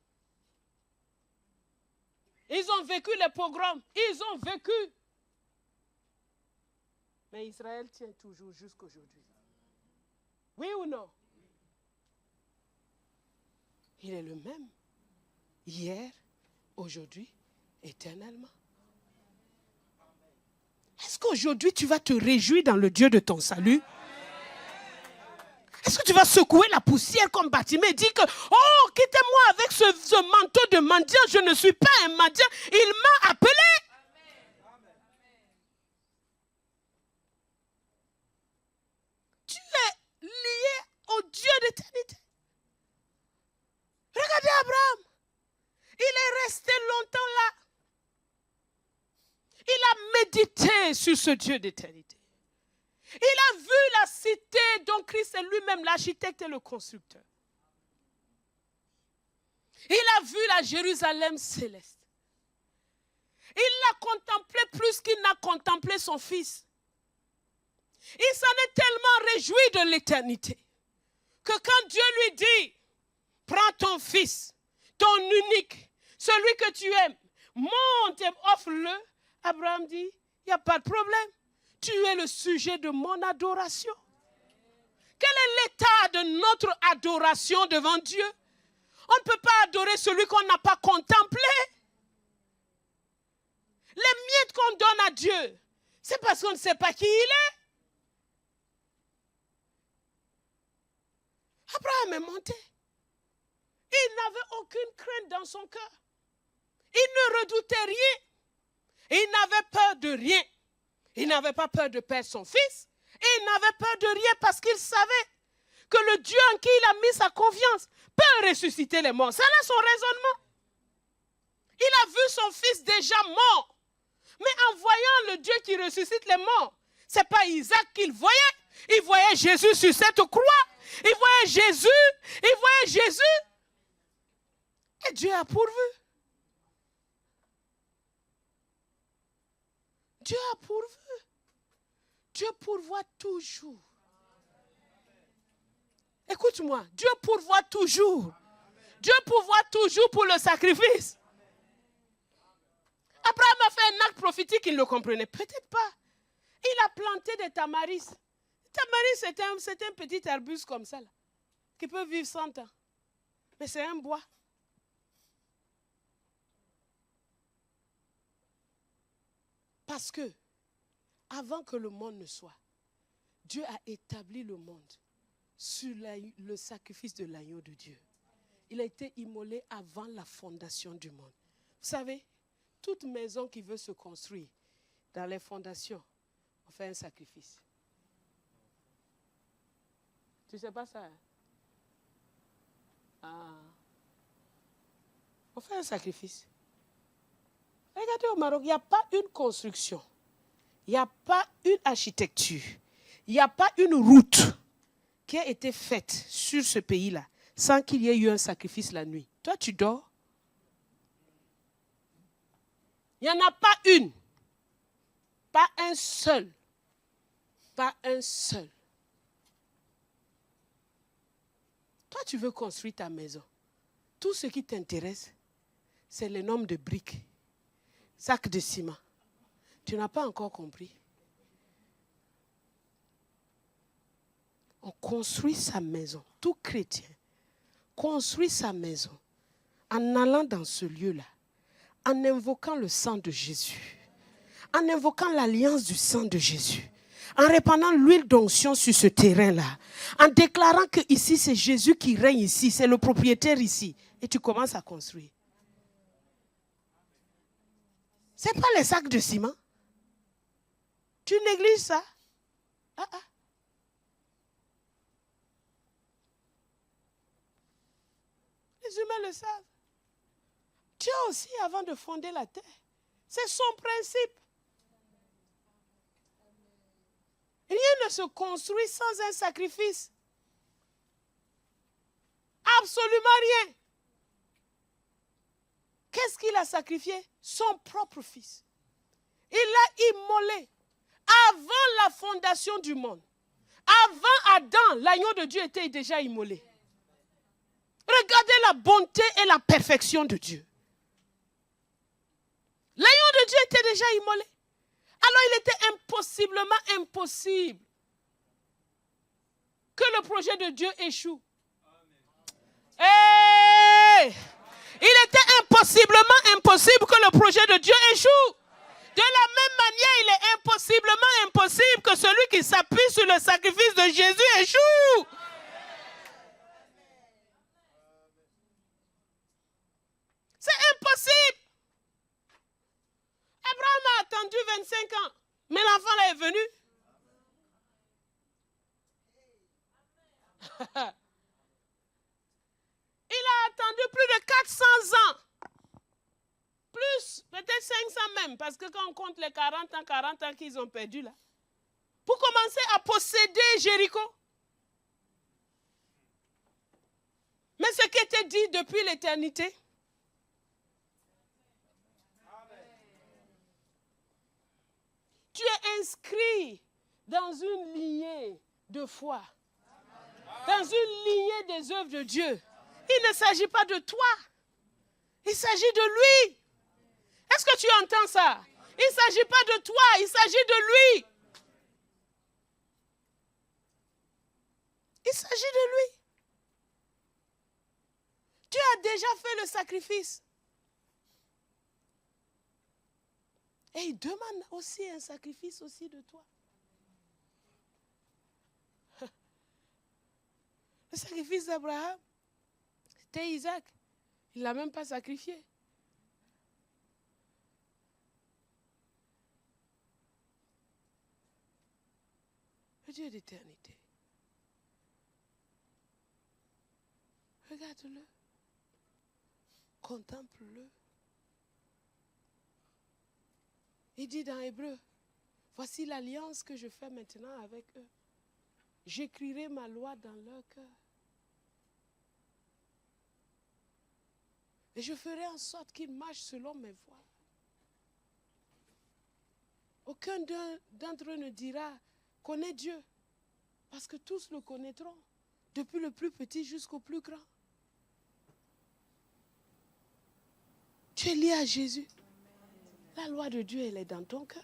Ils ont vécu les pogroms. Ils ont vécu. Mais Israël tient toujours jusqu'aujourd'hui. Oui ou non? Il est le même. Hier, aujourd'hui, éternellement. Est-ce qu'aujourd'hui tu vas te réjouir dans le Dieu de ton salut? Est-ce que tu vas secouer la poussière comme Bartimée et dire que, oh, quittez-moi avec ce manteau de mendiant, je ne suis pas un mendiant, il m'a appelé. Tu es lié au Dieu d'éternité. Regardez Abraham. Il est resté longtemps là. Il a médité sur ce Dieu d'éternité. Il a vu la cité dont Christ est lui-même l'architecte et le constructeur. Il a vu la Jérusalem céleste. Il l'a contemplé plus qu'il n'a contemplé son fils. Il s'en est tellement réjoui de l'éternité que quand Dieu lui dit, prends ton fils, ton unique, celui que tu aimes, monte et offre-le, Abraham dit, il n'y a pas de problème. Tu es le sujet de mon adoration. Quel est l'état de notre adoration devant Dieu? On ne peut pas adorer celui qu'on n'a pas contemplé. Les miettes qu'on donne à Dieu, c'est parce qu'on ne sait pas qui il est. Abraham est monté. Il n'avait aucune crainte dans son cœur. Il ne redoutait rien. Il n'avait peur de rien. Il n'avait pas peur de perdre son fils. Il n'avait peur de rien parce qu'il savait que le Dieu en qui il a mis sa confiance peut ressusciter les morts. C'est là son raisonnement. Il a vu son fils déjà mort. Mais en voyant le Dieu qui ressuscite les morts, ce n'est pas Isaac qu'il voyait. Il voyait Jésus sur cette croix. Il voyait Jésus. Il voyait Jésus. Et Dieu a pourvu. Dieu a pourvu. Dieu pourvoit toujours. Écoute-moi, Dieu pourvoit toujours. Dieu pourvoit toujours pour le sacrifice. Abraham a fait un acte prophétique, il ne le comprenait peut-être pas. Il a planté des tamaris. Tamaris, c'est un petit arbuste comme ça, là, qui peut vivre 100 ans. Mais c'est un bois. Parce que, avant que le monde ne soit, Dieu a établi le monde sur le sacrifice de l'agneau de Dieu. Il a été immolé avant la fondation du monde. Vous savez, toute maison qui veut se construire, dans les fondations, on fait un sacrifice. Tu ne sais pas ça? Hein? Ah. On fait un sacrifice. Regardez au Maroc, il n'y a pas une construction. Il n'y a pas une architecture. Il n'y a pas une route qui a été faite sur ce pays-là sans qu'il y ait eu un sacrifice la nuit. Toi, tu dors. Il n'y en a pas une. Pas un seul. Pas un seul. Toi, tu veux construire ta maison. Tout ce qui t'intéresse, c'est le nombre de briques, sacs de ciment. Tu n'as pas encore compris. On construit sa maison. Tout chrétien construit sa maison en allant dans ce lieu-là, en invoquant le sang de Jésus, en invoquant l'alliance du sang de Jésus, en répandant l'huile d'onction sur ce terrain-là, en déclarant que ici c'est Jésus qui règne ici, c'est le propriétaire ici. Et tu commences à construire. Ce n'est pas les sacs de ciment. Tu négliges ça. Les humains le savent. Dieu aussi, avant de fonder la terre, c'est son principe. Rien ne se construit sans un sacrifice. Absolument rien. Qu'est-ce qu'il a sacrifié? Son propre fils. Il l'a immolé avant la fondation du monde. Avant Adam, l'agneau de Dieu était déjà immolé. Regardez la bonté et la perfection de Dieu. L'agneau de Dieu était déjà immolé. Alors il était impossiblement impossible que le projet de Dieu échoue. Hey! Il était impossiblement impossible que le projet de Dieu échoue. De la même manière, il est impossiblement impossible que celui qui s'appuie sur le sacrifice de Jésus échoue. C'est impossible. Abraham a attendu 25 ans, mais l'enfant là est venu. Il a attendu plus de 400 ans. Plus, peut-être 500 même, parce que quand on compte les 40 ans qu'ils ont perdu là, pour commencer à posséder Jéricho. Mais ce qui était dit depuis l'éternité, tu es inscrit dans une lignée de foi, dans une lignée des œuvres de Dieu. Il ne s'agit pas de toi, il s'agit de lui. Est-ce que tu entends ça? Il ne s'agit pas de toi, il s'agit de lui. Il s'agit de lui. Tu as déjà fait le sacrifice. Et il demande aussi un sacrifice aussi de toi. Le sacrifice d'Abraham, c'était Isaac. Il ne l'a même pas sacrifié. Le Dieu d'éternité. Regarde-le. Contemple-le. Il dit dans Hébreu, voici l'alliance que je fais maintenant avec eux. J'écrirai ma loi dans leur cœur. Et je ferai en sorte qu'ils marchent selon mes voies. Aucun d'entre eux ne dira, connais Dieu. Parce que tous le connaîtront, depuis le plus petit jusqu'au plus grand. Tu es lié à Jésus. La loi de Dieu, elle est dans ton cœur.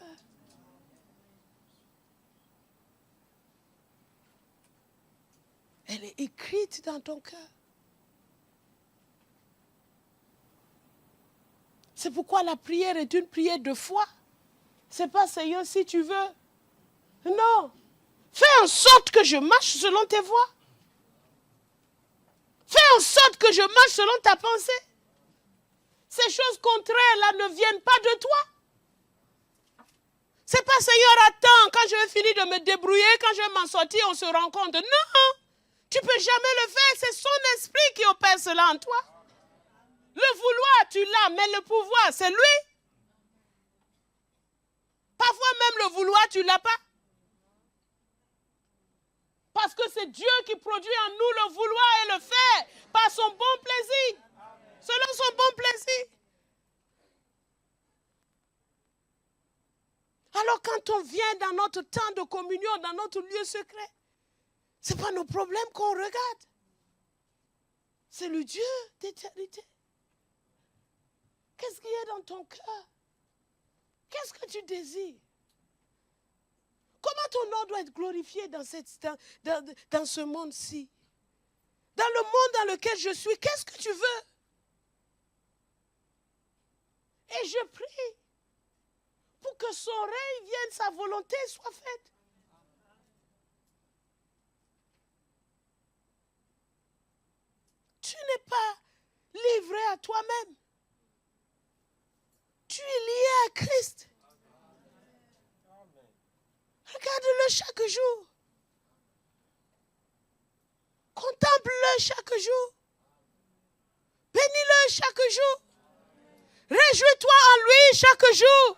Elle est écrite dans ton cœur. C'est pourquoi la prière est une prière de foi. C'est pas Seigneur si tu veux. Non. Fais en sorte que je marche selon tes voies. Fais en sorte que je marche selon ta pensée. Ces choses contraires-là ne viennent pas de toi. C'est pas Seigneur, attends, quand je vais finir de me débrouiller, quand je vais m'en sortir, on se rencontre. Non, tu ne peux jamais le faire. C'est son esprit qui opère cela en toi. Le vouloir, tu l'as, mais le pouvoir, c'est lui. Parfois même le vouloir, tu ne l'as pas. Parce que c'est Dieu qui produit en nous le vouloir et le faire par son bon plaisir. Selon son bon plaisir. Alors quand on vient dans notre temps de communion, dans notre lieu secret, ce n'est pas nos problèmes qu'on regarde. C'est le Dieu d'éternité. Qu'est-ce qui est dans ton cœur? Qu'est-ce que tu désires? Comment ton nom doit être glorifié dans ce monde-ci? Dans le monde dans lequel je suis, qu'est-ce que tu veux? Et je prie pour que son règne vienne, sa volonté soit faite. Tu n'es pas livré à toi-même. Tu es lié à Christ. Regarde-le chaque jour. Contemple-le chaque jour. Bénis-le chaque jour. Réjouis-toi en lui chaque jour.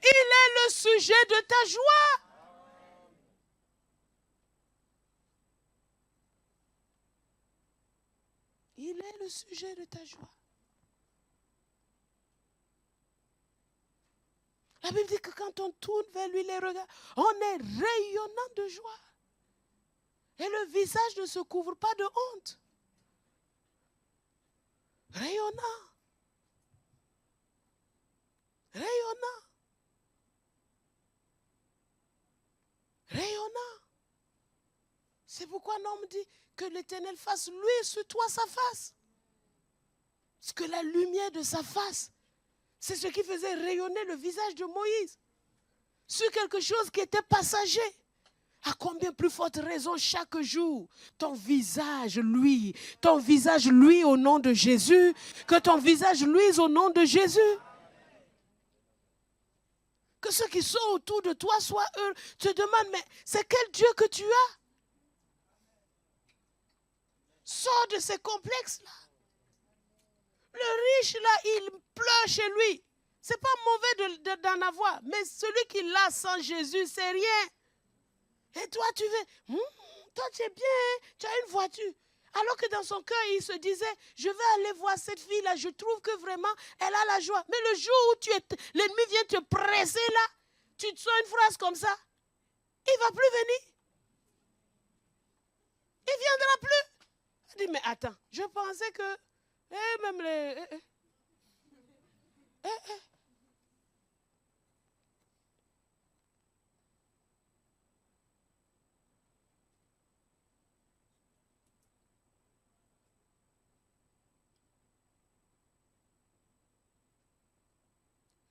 Il est le sujet de ta joie. Il est le sujet de ta joie. La Bible dit que quand on tourne vers lui les regards, on est rayonnant de joie. Et le visage ne se couvre pas de honte. Rayonnant. Rayonnant. C'est pourquoi l'homme dit que l'Éternel fasse luire sur toi sa face. Parce que la lumière de sa face, c'est ce qui faisait rayonner le visage de Moïse. Sur quelque chose qui était passager. À combien plus forte raison chaque jour, ton visage luit au nom de Jésus, que ton visage luise au nom de Jésus. Que ceux qui sont autour de toi soient eux, te demandent, mais c'est quel Dieu que tu as? Sors de ces complexes-là. Le riche, là, il pleure chez lui. C'est pas mauvais d'en avoir, mais celui qui l'a sans Jésus, c'est rien. Et toi, tu veux, toi, tu es bien, tu as une voiture. Alors que dans son cœur, il se disait, je vais aller voir cette fille-là, je trouve que vraiment, elle a la joie. Mais le jour où l'ennemi vient te presser là, tu te sens une phrase comme ça, il ne va plus venir. Il ne viendra plus. Il dit, mais attends, je pensais que, même les...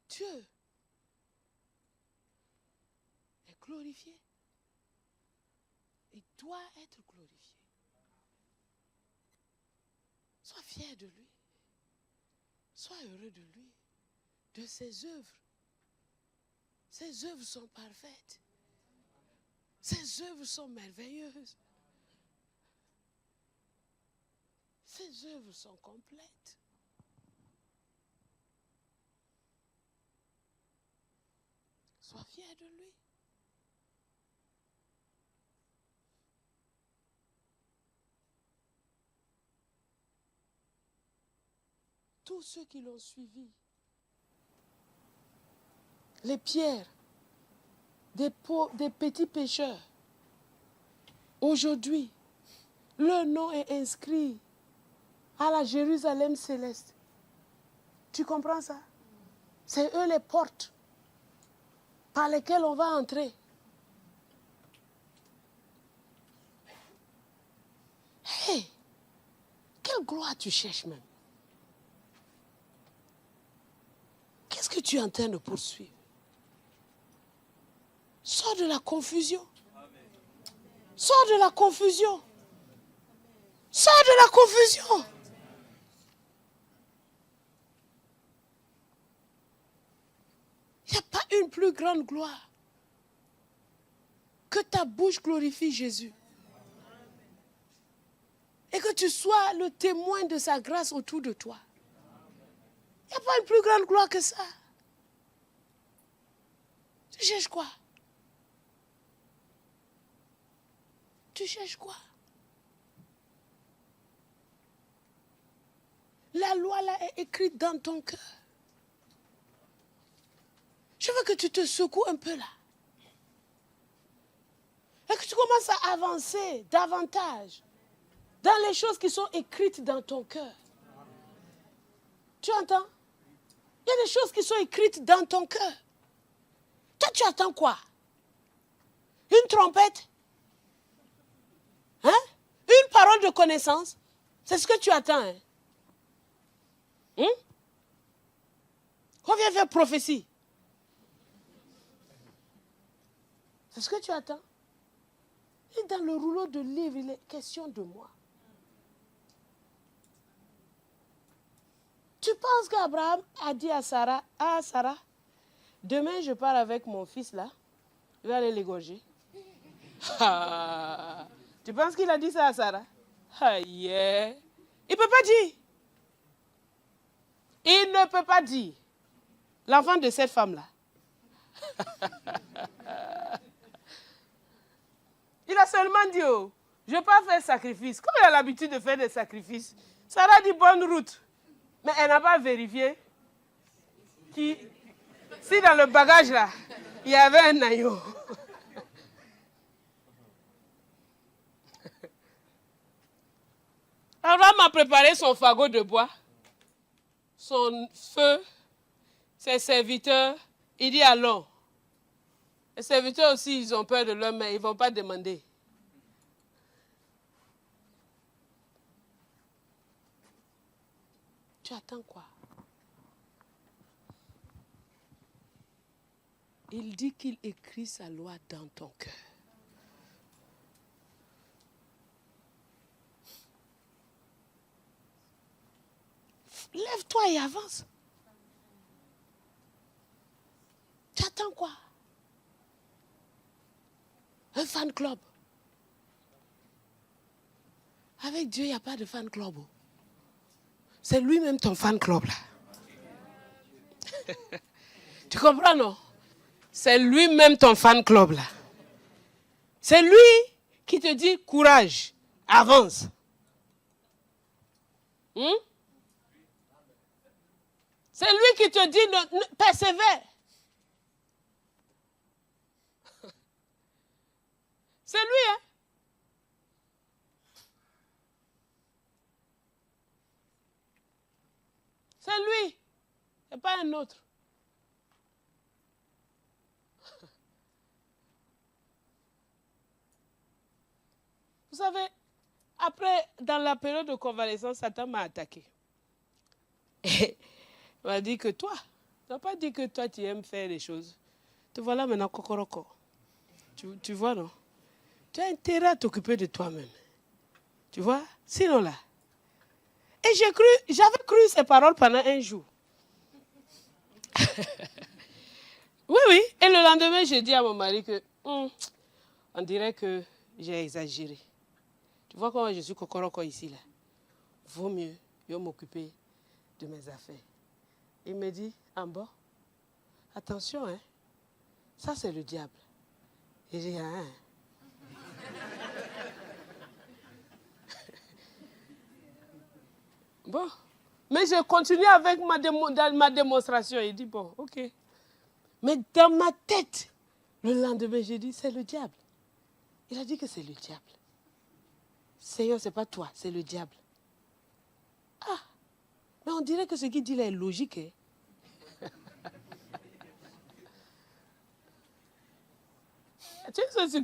Dieu est glorifié. Il doit être glorifié. Sois fier de lui. Sois heureux de lui, de ses œuvres. Ses œuvres sont parfaites. Ses œuvres sont merveilleuses. Ses œuvres sont complètes. Sois fier de lui. Tous ceux qui l'ont suivi, les pierres, des petits pécheurs, aujourd'hui, leur nom est inscrit à la Jérusalem céleste. Tu comprends ça? C'est eux les portes par lesquelles on va entrer. Hey, quelle gloire tu cherches même? Qu'est-ce que tu es en train de poursuivre? Sors de la confusion. Sors de la confusion. Sors de la confusion. Il n'y a pas une plus grande gloire que ta bouche glorifie Jésus. Et que tu sois le témoin de sa grâce autour de toi. Il n'y a pas une plus grande gloire que ça. Tu cherches quoi? Tu cherches quoi? La loi là est écrite dans ton cœur. Je veux que tu te secoues un peu là. Et que tu commences à avancer davantage dans les choses qui sont écrites dans ton cœur. Tu entends? Il y a des choses qui sont écrites dans ton cœur. Toi, tu attends quoi? Une trompette? Hein? Une parole de connaissance? C'est ce que tu attends. Hein? On vient faire prophétie. C'est ce que tu attends. Et dans le rouleau de livre, il est question de moi. Tu penses qu'Abraham a dit à Sarah, demain je pars avec mon fils là, je vais aller l'égorger. Tu penses qu'il a dit ça à Sarah? Yeah. Il ne peut pas dire. Il ne peut pas dire. L'enfant de cette femme-là. Il a seulement dit, oh, je ne vais pas faire sacrifice. Comme il a l'habitude de faire des sacrifices, Sarah dit bonne route. Mais elle n'a pas vérifié si dans le bagage là, il y avait un agneau. Abraham a préparé son fagot de bois, son feu, ses serviteurs. Il dit allons. Les serviteurs aussi, ils ont peur de leur main, ils ne vont pas demander. Tu attends quoi? Il dit qu'il écrit sa loi dans ton cœur. Lève-toi et avance. Tu attends quoi? Un fan club. Avec Dieu, il n'y a pas de fan club. C'est lui-même ton fan club là. Tu comprends, non? C'est lui-même ton fan club là. C'est lui qui te dit courage, avance. C'est lui qui te dit persévère. C'est lui, hein? C'est lui. Et pas un autre. Vous savez, après, dans la période de convalescence, Satan m'a attaqué. Et il m'a dit que toi, tu n'as pas dit que toi, tu aimes faire les choses. Te voilà maintenant, kokoroko. Tu vois, non? Tu as intérêt à t'occuper de toi-même. Tu vois? Sinon, là. Et j'avais cru ces paroles pendant un jour. Oui. Et le lendemain, j'ai dit à mon mari que, on dirait que j'ai exagéré. Tu vois comment je suis kokoroko ici, là? Vaut mieux, je vais m'occuper de mes affaires. Il me dit, en bas, attention, hein, ça c'est le diable. Et j'ai dit, ah. Bon, mais je continue avec ma démonstration. Il dit, bon, ok. Mais dans ma tête, le lendemain, j'ai dit, c'est le diable. Il a dit que c'est le diable. Seigneur, ce n'est pas toi, c'est le diable. Ah, mais on dirait que ce qu'il dit là est logique. Hein?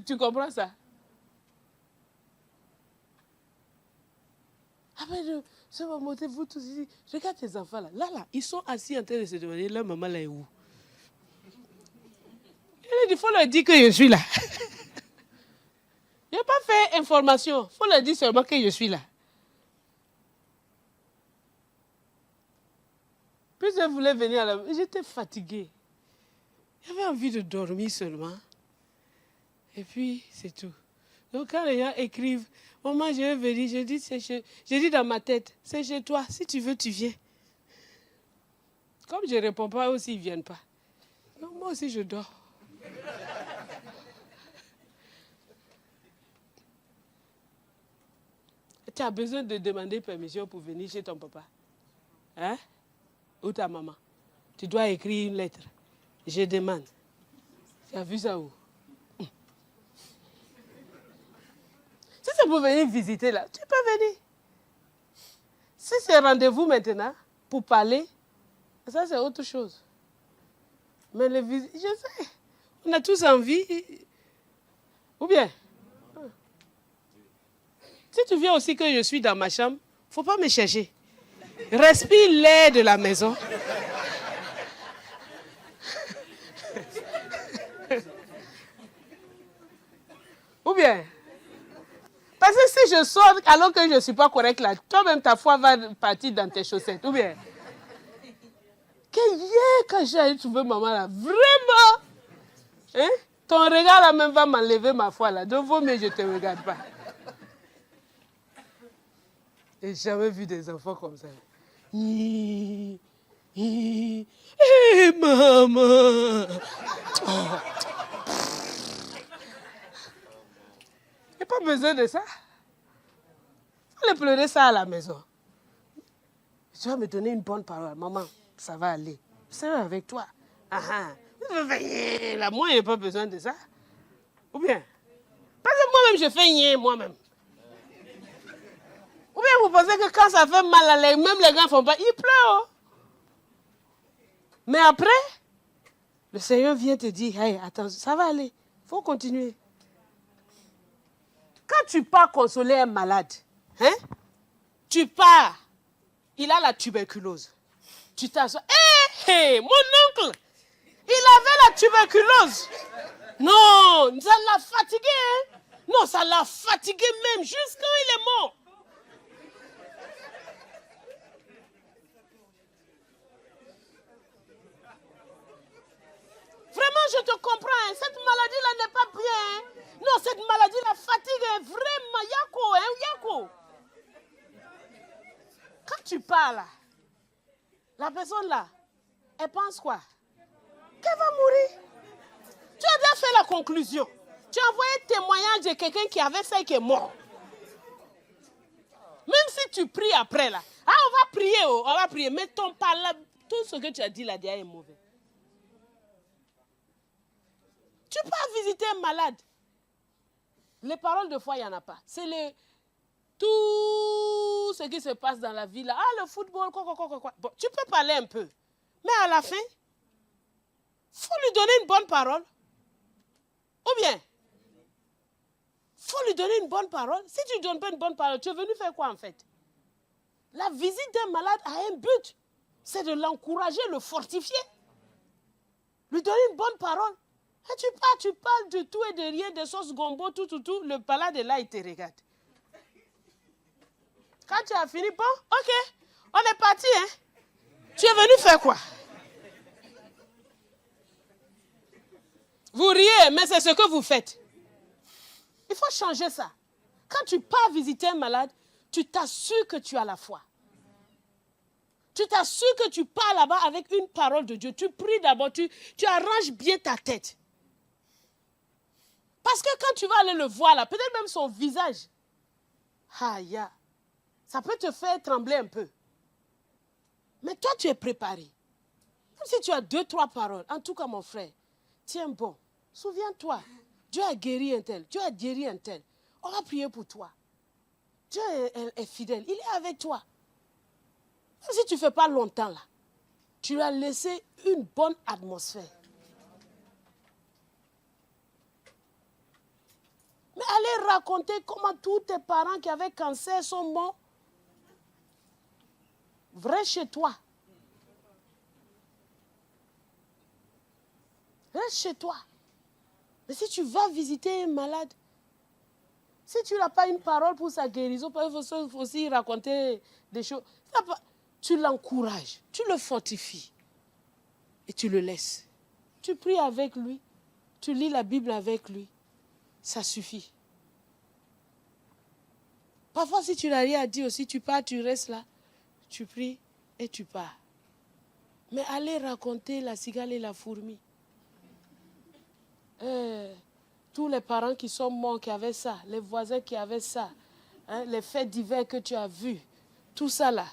Tu comprends ça? Après, ce moment, vous tous ici, regarde tes enfants là. Là, ils sont assis en train de se demander, leur maman là est où? Il faut leur dire que je suis là. Je n'ai pas fait information. Il faut leur dire seulement que je suis là. Puis je voulais venir à la... J'étais fatiguée. J'avais envie de dormir seulement. Et puis, c'est tout. Donc, quand les gens écrivent, maman, je vais venir, je dis dans ma tête, c'est chez toi. Si tu veux, tu viens. Comme je ne réponds pas, eux aussi, ils ne viennent pas. Donc, moi aussi, je dors. Tu as besoin de demander permission pour venir chez ton papa. Hein? Ou ta maman. Tu dois écrire une lettre. Je demande. Tu as vu ça où? Si c'est pour venir visiter là, tu peux venir. Si c'est rendez-vous maintenant, pour parler, ça c'est autre chose. Mais les visites, je sais, on a tous envie. Ou bien, si tu viens aussi que je suis dans ma chambre, il ne faut pas me chercher. Respire l'air de la maison. Ou bien, parce que si je sors alors que je ne suis pas correcte là, toi-même ta foi va partir dans tes chaussettes. Ou bien, quand j'ai trouvé maman là, vraiment, hein, ton regard là même va m'enlever ma foi là. Donc vaut mieux que je ne te regarde pas. J'ai jamais vu des enfants comme ça. Hé, maman. Oh. Il n'y a pas besoin de ça. Il faut aller pleurer ça à la maison. Tu vas me donner une bonne parole. Maman, ça va aller. C'est avec toi. Là, moi, il n'y a pas besoin de ça. Ou bien, parce que moi-même, je fais rien moi-même. Ou bien vous pensez que quand ça fait mal, même les gars ne font pas, ils pleurent. Mais après, le Seigneur vient te dire, hey, attends, ça va aller, il faut continuer. Quand tu pars consoler un malade, hein, tu pars, il a la tuberculose. Tu t'assois. Mon oncle, il avait la tuberculose. Non, ça l'a fatigué. Hein? Non, ça l'a fatigué même jusqu'à il est mort. Vraiment, je te comprends. Hein? Cette maladie-là n'est pas bien. Hein? Non, cette maladie la fatigue. Hein? Vraiment, Yako. Hein? Yako. Quand tu parles, la personne là, elle pense quoi? Qu'elle va mourir. Tu as déjà fait la conclusion. Tu as envoyé témoignage de quelqu'un qui avait fait et qui est mort. Même si tu pries après là. Ah, on va prier. Mais ton parle, tout ce que tu as dit là derrière est mauvais. Tu peux visiter un malade. Les paroles de foi, il n'y en a pas. C'est tout ce qui se passe dans la vie là. Ah, le football, quoi. Bon, tu peux parler un peu. Mais à la fin, il faut lui donner une bonne parole. Ou bien, il faut lui donner une bonne parole. Si tu ne donnes pas une bonne parole, tu es venu faire quoi en fait? La visite d'un malade a un but. C'est de l'encourager, le fortifier. Lui donner une bonne parole. Et tu parles de tout et de rien, de sauce gombo, tout. Le malade est là, il te regarde. Quand tu as fini, bon, ok, on est parti, hein. Tu es venu faire quoi? Vous riez, mais c'est ce que vous faites. Il faut changer ça. Quand tu pars visiter un malade, tu t'assures que tu as la foi. Tu t'assures que tu pars là-bas avec une parole de Dieu. Tu pries d'abord, tu arranges bien ta tête. Parce que quand tu vas aller le voir là, peut-être même son visage, ça peut te faire trembler un peu. Mais toi, tu es préparé. Même si tu as 2-3 paroles, en tout cas mon frère, tiens bon, souviens-toi, Dieu a guéri un tel, Dieu a guéri un tel. On va prier pour toi. Dieu est fidèle, il est avec toi. Même si tu ne fais pas longtemps là, tu lui as laissé une bonne atmosphère. Mais allez raconter comment tous tes parents qui avaient cancer sont morts. Vrai chez toi. Reste chez toi. Mais si tu vas visiter un malade, si tu n'as pas une parole pour sa guérison, il faut aussi raconter des choses. Tu l'encourages, tu le fortifies et tu le laisses. Tu pries avec lui, tu lis la Bible avec lui. Ça suffit. Parfois, si tu n'as rien à dire aussi, tu pars, tu restes là, tu pries et tu pars. Mais allez raconter la cigale et la fourmi. Tous les parents qui sont morts, qui avaient ça, les voisins qui avaient ça, hein, les faits divers que tu as vus, tout ça là.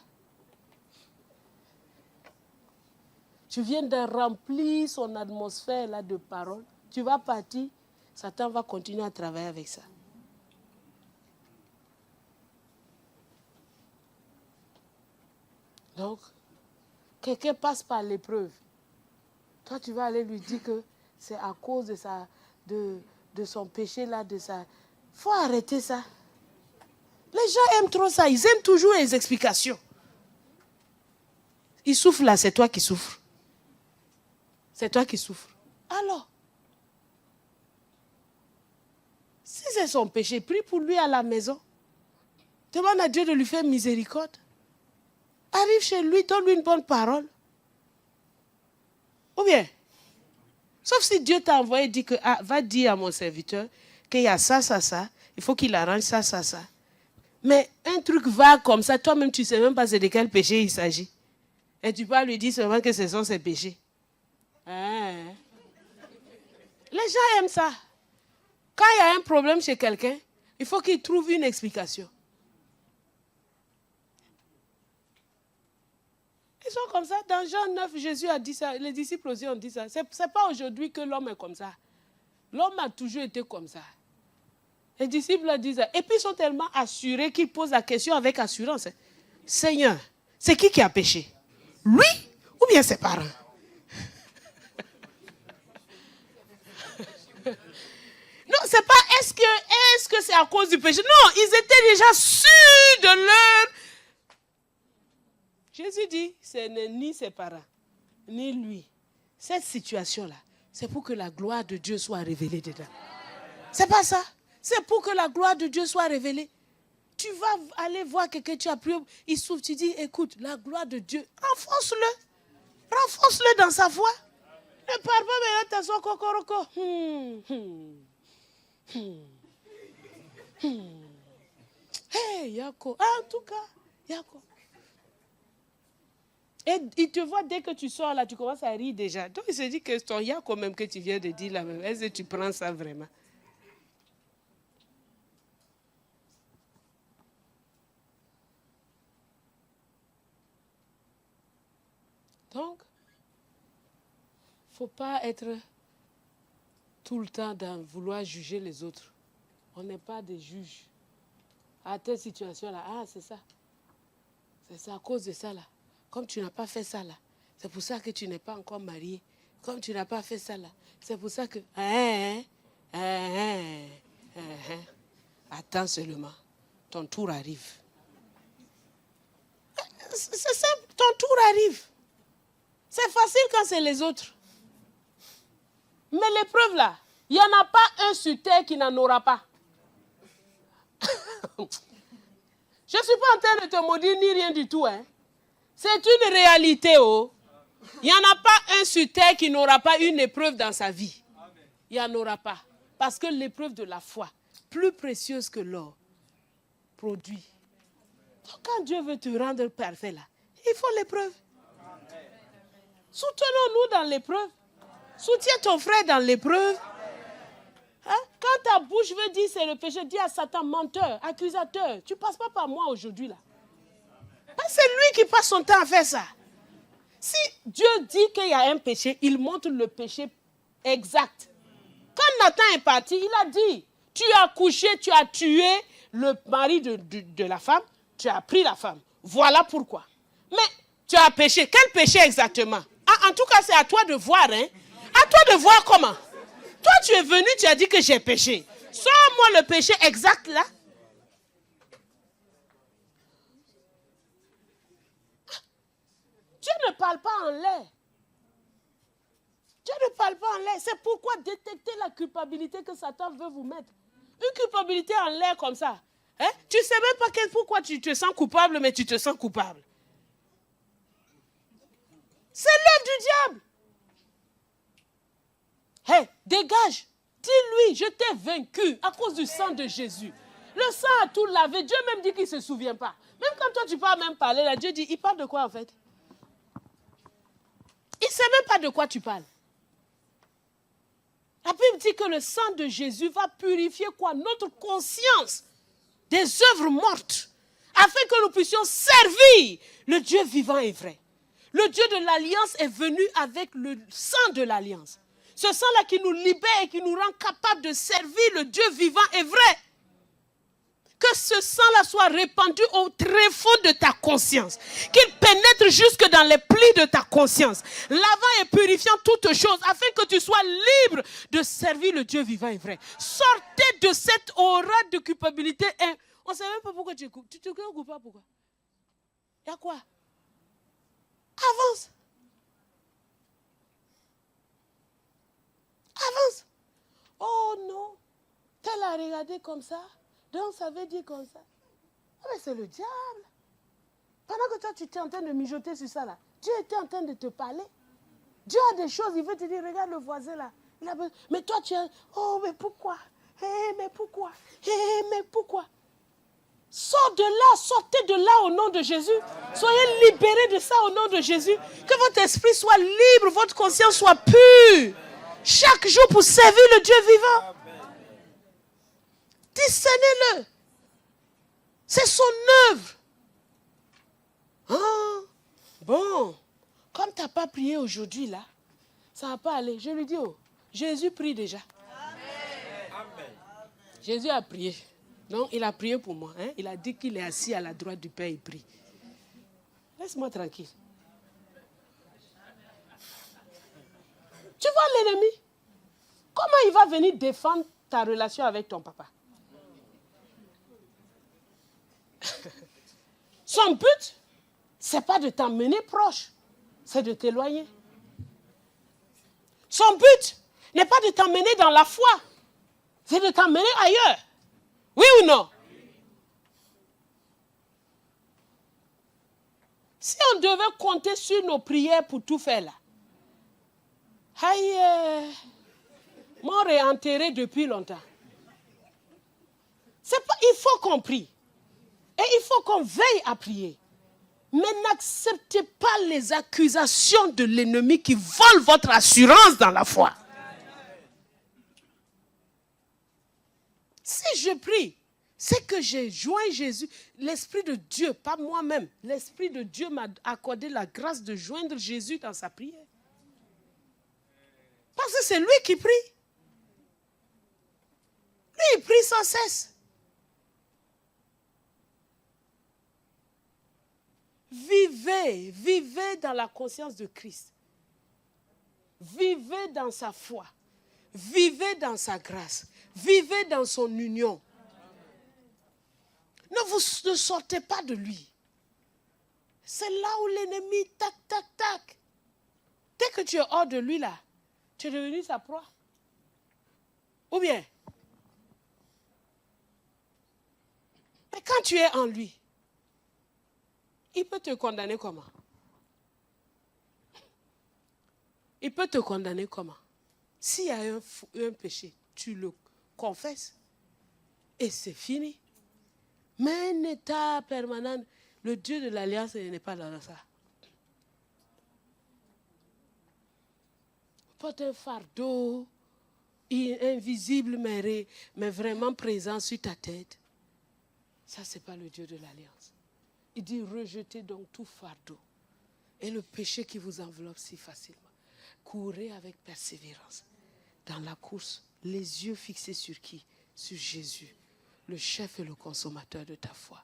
Tu viens de remplir son atmosphère là de paroles. Tu vas partir, Satan va continuer à travailler avec ça. Donc, quelqu'un passe par l'épreuve. Toi, tu vas aller lui dire que c'est à cause de son péché là, de ça. Il faut arrêter ça. Les gens aiment trop ça. Ils aiment toujours les explications. Ils souffrent là, c'est toi qui souffres. C'est toi qui souffres. Alors, si c'est son péché, prie pour lui à la maison. Demande à Dieu de lui faire miséricorde. Arrive chez lui, donne-lui une bonne parole. Ou bien, sauf si Dieu t'a envoyé et dit que va dire à mon serviteur qu'il y a ça, il faut qu'il arrange ça. Mais un truc va comme ça, toi-même tu ne sais même pas de quel péché il s'agit. Et tu vas lui dire seulement que ce sont ses péchés. Les gens aiment ça. Quand il y a un problème chez quelqu'un, il faut qu'il trouve une explication. Ils sont comme ça. Dans Jean 9, Jésus a dit ça. Les disciples aussi ont dit ça. Ce n'est pas aujourd'hui que l'homme est comme ça. L'homme a toujours été comme ça. Les disciples disent ça. Et puis ils sont tellement assurés qu'ils posent la question avec assurance. Seigneur, c'est qui a péché? Lui ou bien ses parents? Non, c'est pas est-ce que c'est à cause du péché? Non, ils étaient déjà sûrs de leur Jésus dit, ce n'est ni ses parents, ni lui. Cette situation-là, c'est pour que la gloire de Dieu soit révélée dedans. C'est pas ça. C'est pour que la gloire de Dieu soit révélée. Tu vas aller voir quelqu'un, tu as prié, il s'ouvre, tu dis, écoute, la gloire de Dieu, renforce-le. Renforce-le dans sa foi. Ne parle pas, mais là, t'as son cocoroko. Hey, Yako. En tout cas, Yako. Et il te voit dès que tu sors là, tu commences à rire déjà. Donc il se dit que ton Yako même que tu viens de dire là, est-ce que tu prends ça vraiment? Donc, il ne faut pas être tout le temps dans vouloir juger les autres. On n'est pas des juges. À telle situation-là, ah, c'est ça. C'est ça, à cause de ça, là. Comme tu n'as pas fait ça, là. C'est pour ça que tu n'es pas encore marié. Comme tu n'as pas fait ça, là. C'est pour ça que... Attends seulement. Ton tour arrive. C'est simple, ton tour arrive. C'est facile quand c'est les autres. Mais l'épreuve là, il n'y en a pas un sur terre qui n'en aura pas. Je ne suis pas en train de te maudire ni rien du tout. Hein. C'est une réalité. Oh. Il n'y en a pas un sur terre qui n'aura pas une épreuve dans sa vie. Il n'y en aura pas. Parce que l'épreuve de la foi, plus précieuse que l'or, produit. Donc quand Dieu veut te rendre parfait là, il faut l'épreuve. Soutenons-nous dans l'épreuve. Soutiens ton frère dans l'épreuve. Hein? Quand ta bouche veut dire c'est le péché, dis à Satan, menteur, accusateur. Tu ne passes pas par moi aujourd'hui là. C'est lui qui passe son temps à faire ça. Si Dieu dit qu'il y a un péché, il montre le péché exact. Quand Nathan est parti, il a dit, tu as couché, tu as tué le mari de la femme, tu as pris la femme. Voilà pourquoi. Mais tu as péché. Quel péché exactement? Ah, en tout cas, c'est à toi de voir. Hein? À toi de voir comment. Toi, tu es venu, tu as dit que j'ai péché. Sors-moi le péché exact là. Dieu ne parle pas en l'air. Dieu ne parle pas en l'air. C'est pourquoi détecter la culpabilité que Satan veut vous mettre. Une culpabilité en l'air comme ça. Hein? Tu ne sais même pas pourquoi tu te sens coupable, mais tu te sens coupable. C'est l'œuvre du diable. Hé, dégage. Dis-lui, je t'ai vaincu à cause du sang de Jésus. Le sang a tout lavé. Dieu même dit qu'il ne se souvient pas. Même quand toi tu peux même parler, là, Dieu dit, il parle de quoi en fait? Il ne sait même pas de quoi tu parles. La Bible dit que le sang de Jésus va purifier quoi? Notre conscience des œuvres mortes, afin que nous puissions servir le Dieu vivant et vrai. Le Dieu de l'alliance est venu avec le sang de l'alliance. Ce sang-là qui nous libère et qui nous rend capables de servir le Dieu vivant et vrai. Que ce sang-là soit répandu au tréfonds de ta conscience. Qu'il pénètre jusque dans les plis de ta conscience. Lavant et purifiant toutes choses afin que tu sois libre de servir le Dieu vivant et vrai. Sortez de cette aura de culpabilité. On ne sait même pas pourquoi tu es coupable. Tu te crois coupable pourquoi? Il y a quoi? Avance. Avance. Oh non. Tel a regardé comme ça. Donc ça veut dire comme ça. Ah mais c'est le diable. Pendant que toi tu étais en train de mijoter sur ça là, Dieu était en train de te parler. Dieu a des choses, il veut te dire, regarde le voisin là. Il a besoin. Mais toi tu es, oh mais pourquoi? Mais pourquoi? Mais pourquoi? Sors de là, sortez de là au nom de Jésus. Soyez libérés de ça au nom de Jésus. Que votre esprit soit libre, votre conscience soit pure. Chaque jour pour servir le Dieu vivant. Discernez-le. C'est son œuvre. Ah, bon. Comme tu n'as pas prié aujourd'hui là, ça ne va pas aller. Je lui dis, oh, Jésus prie déjà. Amen. Jésus a prié. Donc, il a prié pour moi. Hein? Il a dit qu'il est assis à la droite du Père et prie. Laisse-moi tranquille. Tu vois l'ennemi? Comment il va venir défendre ta relation avec ton papa? Son but, Ce n'est pas de t'emmener proche, c'est de t'éloigner. Son but n'est pas de t'emmener dans la foi, c'est de t'emmener ailleurs. Oui ou non? Si on devait compter sur nos prières pour tout faire là, mort et enterré depuis longtemps. Il faut qu'on prie. Et il faut qu'on veille à prier. Mais n'acceptez pas les accusations de l'ennemi qui volent votre assurance dans la foi. Si je prie, c'est que j'ai joint Jésus. L'Esprit de Dieu, pas moi-même. L'Esprit de Dieu m'a accordé la grâce de joindre Jésus dans sa prière. Parce que c'est lui qui prie. Lui, il prie sans cesse. Vivez dans la conscience de Christ. Vivez dans sa foi. Vivez dans sa grâce. Vivez dans son union. Ne sortez pas de lui. C'est là où l'ennemi, tac, tac, tac. Dès que tu es hors de lui là, tu es devenu sa proie. Ou bien, mais quand tu es en lui, il peut te condamner comment? Il peut te condamner comment? S'il y a un péché, tu le confesses et c'est fini. Mais un état permanent, le Dieu de l'Alliance n'est pas dans ça. Porte un fardeau invisible mais vraiment présent sur ta tête. Ça, ce n'est pas le Dieu de l'Alliance. Il dit, rejetez donc tout fardeau et le péché qui vous enveloppe si facilement. Courez avec persévérance dans la course, les yeux fixés sur qui? Sur Jésus, le chef et le consommateur de ta foi.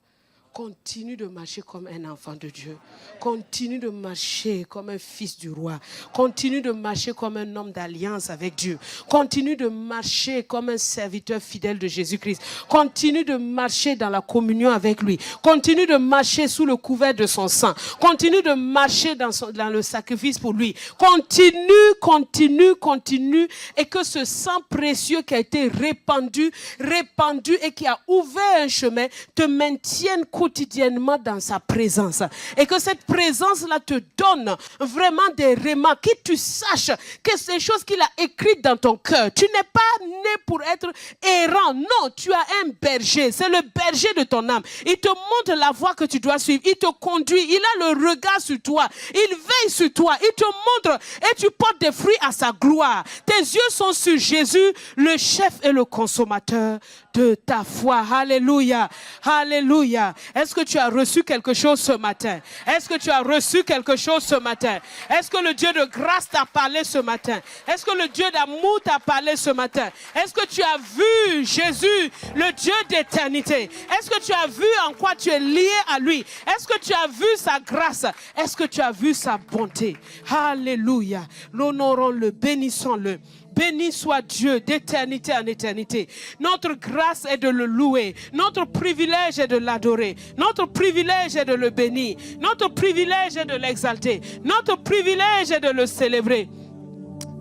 Continue de marcher comme un enfant de Dieu. Continue de marcher comme un fils du roi. Continue de marcher comme un homme d'alliance avec Dieu. Continue de marcher comme un serviteur fidèle de Jésus-Christ. Continue de marcher dans la communion avec lui. Continue de marcher sous le couvert de son sang. Continue de marcher dans le sacrifice pour lui. Continue. Et que ce sang précieux qui a été répandu et qui a ouvert un chemin te maintienne quotidiennement dans sa présence. Et que cette présence-là te donne vraiment des remarques, que tu saches que c'est des choses qu'il a écrites dans ton cœur. Tu n'es pas né pour être errant. Non, tu as un berger. C'est le berger de ton âme. Il te montre la voie que tu dois suivre. Il te conduit. Il a le regard sur toi. Il veille sur toi. Il te montre et tu portes des fruits à sa gloire. Tes yeux sont sur Jésus, le chef et le consommateur de ta foi. Alléluia. Alléluia. Est-ce que tu as reçu quelque chose ce matin? Est-ce que tu as reçu quelque chose ce matin? Est-ce que le Dieu de grâce t'a parlé ce matin? Est-ce que le Dieu d'amour t'a parlé ce matin? Est-ce que tu as vu Jésus, le Dieu d'éternité? Est-ce que tu as vu en quoi tu es lié à lui? Est-ce que tu as vu sa grâce? Est-ce que tu as vu sa bonté? Alléluia. L'honorons-le, bénissons-le. Béni soit Dieu d'éternité en éternité. Notre grâce est de le louer. Notre privilège est de l'adorer. Notre privilège est de le bénir. Notre privilège est de l'exalter. Notre privilège est de le célébrer.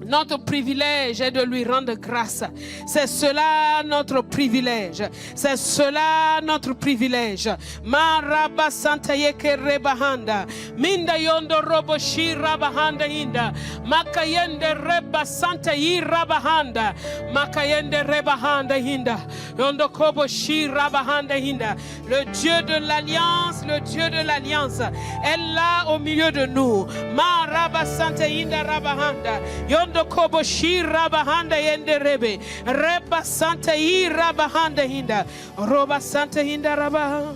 Notre privilège est de lui rendre grâce. C'est cela notre privilège. C'est cela notre privilège. Maraba santaye ke rebahanda. Minda yondo robo shi rabahanda inda. Makayende reba santayi rabahanda. Makayende rebahanda inda. Yondo kobo shi rabahanda inda. Le Dieu de l'Alliance, le Dieu de l'Alliance est là au milieu de nous. Maraba santayi inda rabahanda. Yondo kobo shi rabahanda yende rebe reba santa yi rabahanda hinda roba santa hinda raba.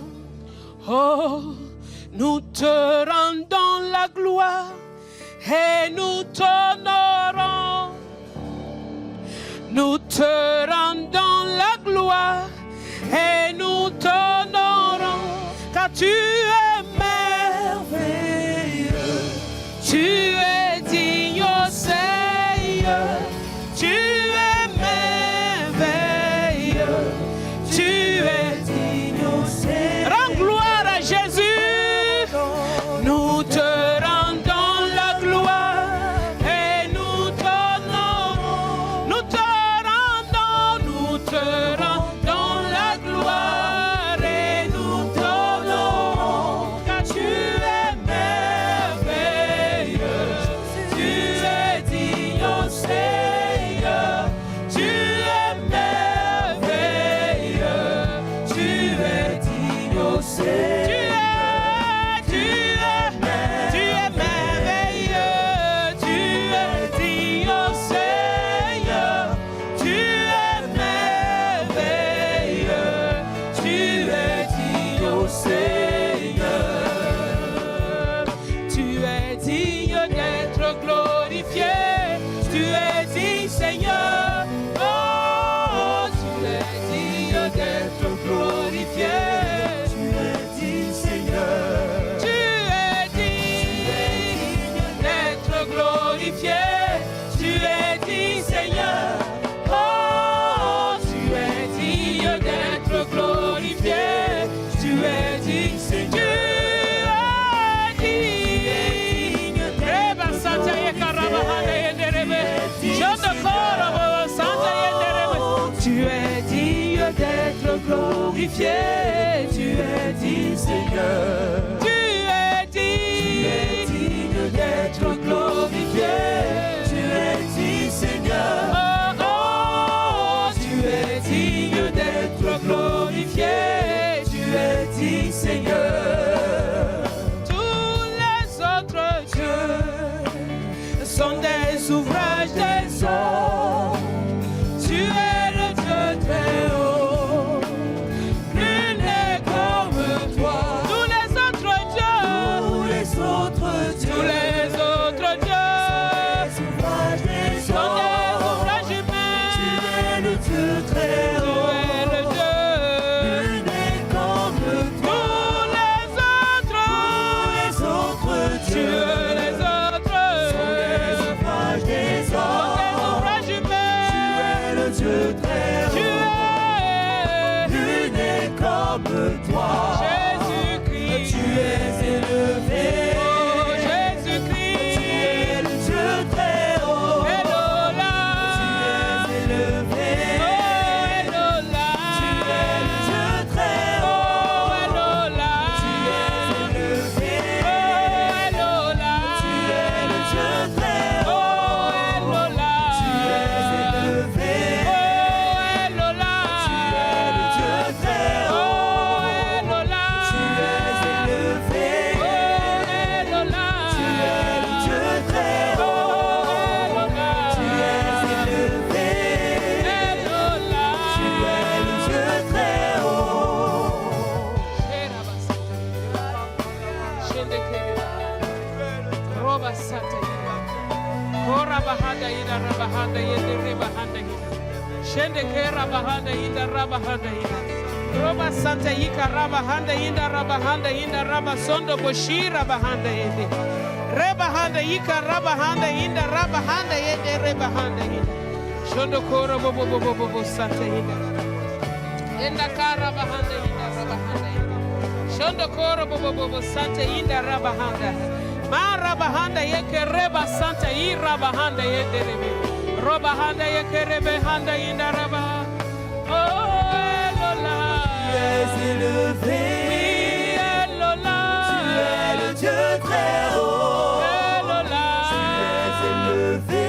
Oh, nous te rendons la gloire et nous t'honorons. Nous te rendons la gloire et nous t'honorons, car tu es merveilleux, tu es digne au Seigneur, tu es merveilleux, tu es digne au Seigneur. Rends gloire à Jésus. Nous d'être glorifié. Tu es dit, Seigneur. Oh, tu es digne d'être glorifié. Tu es dit, Seigneur. Tu es digne d'être glorifié. Tu es dit, Seigneur. Oh, tu es digne d'être glorifié. Tu es digne, Seigneur. Tu es digne d'être glorifié, tu es digne, Seigneur. Tu es digne d'être glorifié, tu es digne, Seigneur. Oh, oh, tu es digne d'être glorifié, tu es digne, Seigneur. Tous les autres dieux sont des ouvrages des hommes. Tu es le Dieu très haut, nul n'est comme toi. Tous les autres dieux, tous les autres dieux, sont des ouvrages humains. Tu es le Dieu très haut, tu es le Dieu, nul n'est comme toi. Tous les autres dieux, les autres sont des ouvrages des hommes. Dieu très haut, tu es, nul n'est comme toi. Jésus-Christ, tu es élevé. Oh, Jésus-Christ, tu es le Dieu très haut. Elola, tu es élevé. Oh, Elola, tu es le Dieu très haut. Oh, Elola, tu es élevé. Oh, Elola, tu es le Dieu très haut. Oh, Elola, tu es élevé. Shende kera bahanda inda rabahanda inda roba santa yika rabahanda inda rabahanda inda raba sondo boshira bahanda ende rebahanda yika rabahanda inda rabahanda ende rebahanda inda shondo koro bobo santa inda enda kara bahanda inda rabahanda inda shondo koro bobo santa inda rabahanda ma rabahanda yeke reba santa yi rabahanda ende rebe Roba handa yekerebe handa indaraba. Oh, Elola, tu es élevé. Oui, Elola, tu es le Dieu très haut. Elola, tu es élevé.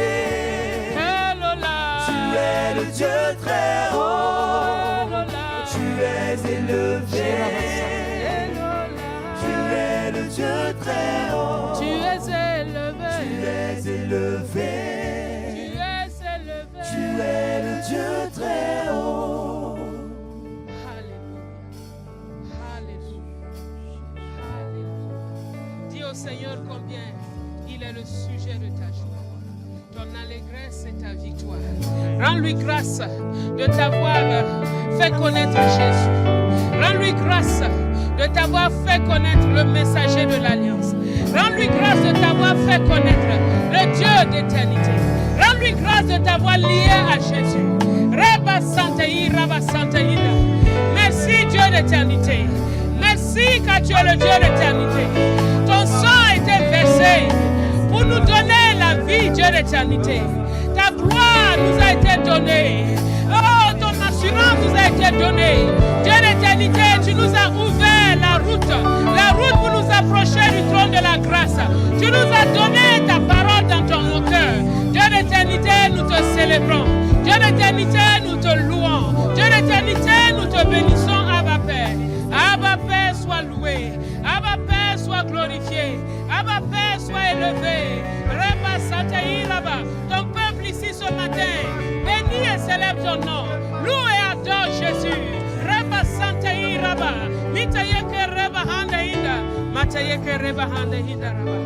Elola, tu es le Dieu très haut. Elola, tu es élevé. Elola, tu es le Dieu très haut. Tu es élevé. Tu es élevé. Tu es le Dieu très haut. Alléluia. Alléluia. Alléluia. Dis au Seigneur combien il est le sujet de ta joie. Ton allégresse et ta victoire. Rends-lui grâce de t'avoir fait connaître Jésus. Rends-lui grâce de t'avoir fait connaître le messager de l'Alliance. Rends-lui grâce de t'avoir fait connaître le Dieu d'éternité. Rends-lui grâce de t'avoir lié à Jésus. Merci Dieu d'éternité. Merci car tu es le Dieu d'éternité. Ton sang a été versé pour nous donner la vie, Dieu d'éternité. Ta gloire nous a été donnée. Oh, ton assurance nous a été donnée. Dieu d'éternité, tu nous as ouvert la route pour nous approcher du trône de la grâce. Tu nous as donné ta parole dans ton cœur. Dieu d'éternité, nous te célébrons. Dieu d'éternité, nous te louons. Dieu d'éternité, nous te bénissons, Abba Père. Abba Père, sois loué. Abba Père, sois glorifié. Abba Père, sois élevé. Reba Sataï Raba. Ton peuple ici ce matin, bénis et célèbre ton nom. Loue et adore Jésus. Reba Sataï Raba. Mitayeke Reba Handa Hinda. Matayeke Reba Handa Hinda Raba.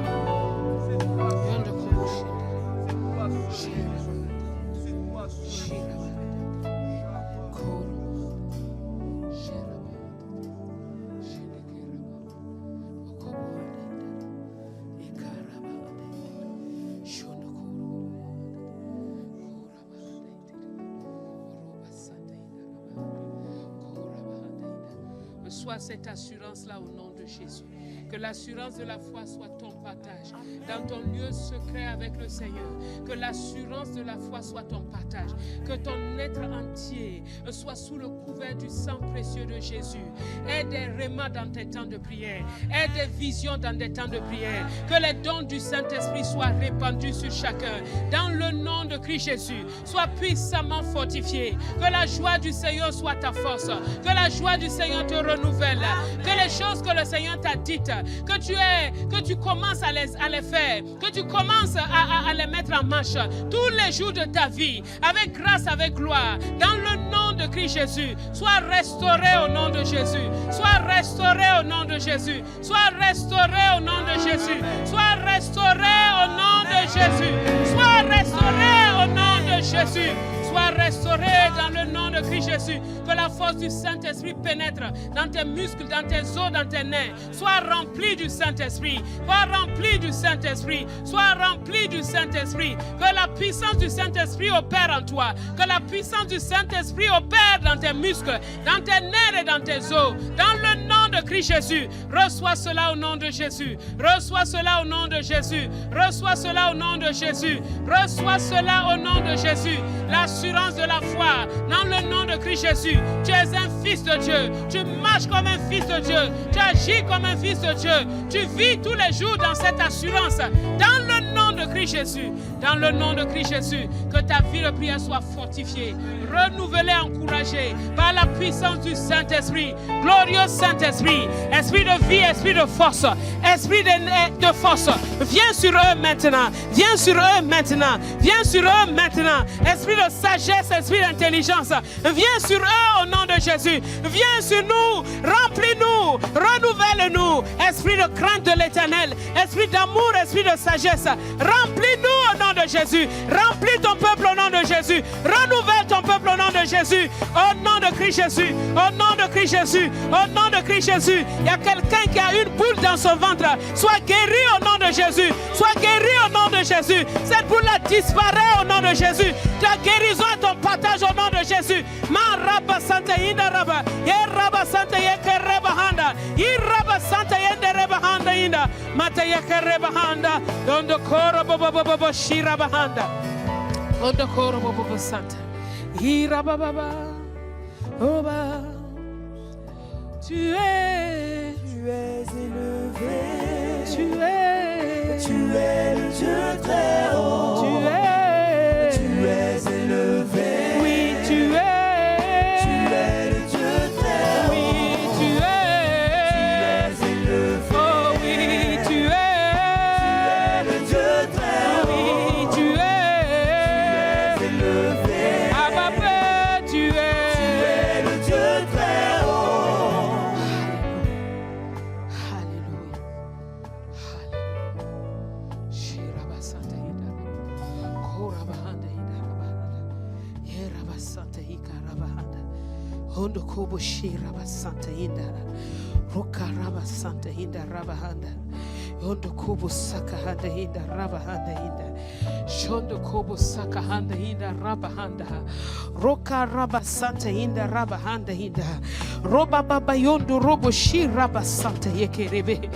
reçois cette assurance-là au nom de Jésus. Que l'assurance de la foi soit ton partage dans ton lieu secret avec le Seigneur. Que l'assurance de la foi soit ton partage. Que ton être entier soit sous le couvert du sang précieux de Jésus. Aie des rémas dans tes temps de prière. Aie des visions dans des temps de prière. Que les dons du Saint-Esprit soient répandus sur chacun. Dans le nom de Christ Jésus, sois puissamment fortifié. Que la joie du Seigneur soit ta force. Que la joie du Seigneur te renouvelle. Que les choses que le Seigneur t'a dites, que tu commences à les faire, que tu commences à les mettre en marche tous les jours de ta vie, avec grâce, avec gloire, dans le nom de Christ Jésus. Sois restauré au nom de Jésus. Sois restauré au nom de Jésus. Sois restauré au nom de Jésus. Sois restauré au nom de Jésus. Sois restauré au nom de Jésus. Sois restauré dans le nom de Christ Jésus. Que la force du Saint-Esprit pénètre dans tes muscles, dans tes os, dans tes nerfs. Sois rempli du Saint-Esprit. Sois rempli du Saint-Esprit. Sois rempli du Saint-Esprit. Que la puissance du Saint-Esprit opère en toi. Que la puissance du Saint-Esprit opère dans tes muscles, dans tes nerfs et dans tes os. Dans le nom de Christ Jésus. Reçois cela au nom de Jésus. Reçois cela au nom de Jésus. Reçois cela au nom de Jésus. Reçois cela au nom de Jésus. L'assurance de la foi dans le nom de Christ Jésus. Tu es un fils de Dieu. Tu marches comme un fils de Dieu. Tu agis comme un fils de Dieu. Tu vis tous les jours dans cette assurance. Dans le nom de Christ Jésus. Dans le nom de Christ Jésus. Que ta vie de prière soit fortifiée, renouvelée, encouragée par la puissance du Saint-Esprit. Glorieux Saint-Esprit. Esprit de vie, esprit de force. Esprit de force. Viens sur eux maintenant. Viens sur eux maintenant. Viens sur eux maintenant. Esprit de sagesse, esprit d'intelligence. Viens sur eux au nom de Jésus. Viens sur nous. Remplis-nous. Renouvelle-nous. Esprit de crainte de l'Éternel. Esprit d'amour, esprit de sagesse. Remplis-nous au nom de Jésus. Remplis ton peuple au nom de Jésus. Renouvelle ton peuple au nom de Jésus. Au nom de Christ Jésus. Au nom de Christ Jésus. Au nom de Christ Jésus. Il y a quelqu'un qui a une boule dans son ventre. Sois guéri au nom de Jésus. Sois guéri au nom de Jésus. Cette boule-là disparaît au nom de Jésus. Ta guérison est ton partage au nom de Jésus. Ma raba santa inda raba. Ye raba santa yeke reba handa. Ye raba santa yende reba handa inda. Mata yeke reba handa. Dondo koro bobo bobo shira bahanda. Dondo koro bobo santa. Ye raba baba. Oba. Tu es élevé. Tu es le Dieu très haut. Tu es élevé. Oui, tu es le Dieu très haut. Oui, tu es élevé. Oh oui, tu es le Dieu très haut. Oui, tu es élevé. Ah papa, tu es le Dieu très haut. Alléluia. Alléluia. Shiraba Santa Hida. Korabahanda Hida Rabahanda. Yeraba Santa Hika Rabahanda. Hondo Kobo Shiraba Santa Hida. Rokaraba Santa Hida Rabahanda. Hondo Kobo Sakahanda Hida Rabahanda Hida. Shondo Kobo Sakahanda Hida Rabahanda. Roka Raba Santa Hida Rabahanda Hida. Roba Baba Yondo Robo Shiraba Santa Yekerebe.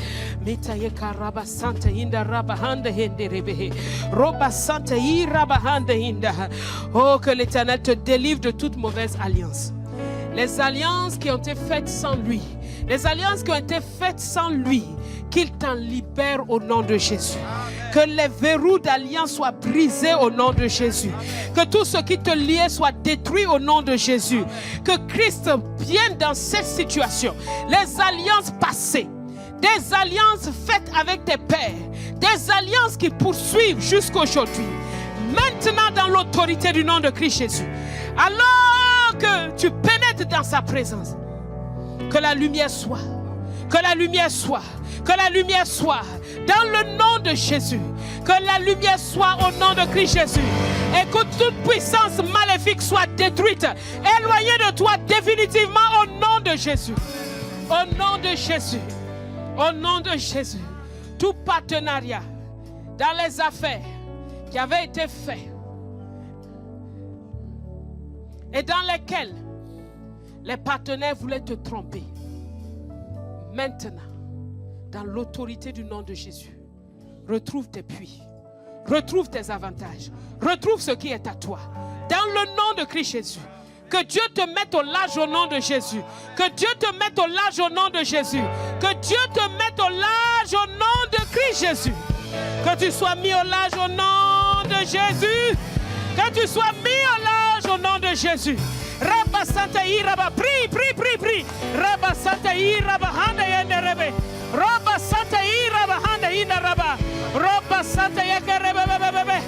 Mita Yeka Raba Santa Hida Rabahanda Henderebe. Roba Santa Irabahanda Hinda. Oh, que l'Éternel te délivre de toute mauvaise alliance. Les alliances qui ont été faites sans lui. Les alliances qui ont été faites sans lui. Qu'il t'en libère au nom de Jésus. Que les verrous d'alliance soient brisés au nom de Jésus. Que tout ce qui te liait soit détruit au nom de Jésus. Que Christ vienne dans cette situation. Les alliances passées. Des alliances faites avec tes pères. Des alliances qui poursuivent jusqu'aujourd'hui. Maintenant dans l'autorité du nom de Christ Jésus. Alors que tu pénètres dans sa présence. Que la lumière soit. Que la lumière soit. Que la lumière soit. Dans le nom de Jésus. Que la lumière soit au nom de Christ Jésus. Et que toute puissance maléfique soit détruite. Éloignée de toi définitivement au nom de Jésus. Au nom de Jésus. Au nom de Jésus. Tout partenariat dans les affaires qui avait été fait et dans lesquels les partenaires voulaient te tromper. Maintenant, dans l'autorité du nom de Jésus, retrouve tes puits, retrouve tes avantages, retrouve ce qui est à toi. Dans le nom de Christ Jésus. Que Dieu te mette au large au nom de Jésus. Que Dieu te mette au large au nom de Jésus. Que Dieu te mette au large au nom de Christ Jésus. Que tu sois mis au large au nom de Jésus. Que tu sois mis au large au nom de Jésus. Rabba Santa Iraba, prie. Rabba Santa Iraba, Handa Yenderebe. Rabba Santa Iraba, Handa Yenderaba. Rabba Santa Yakarebe.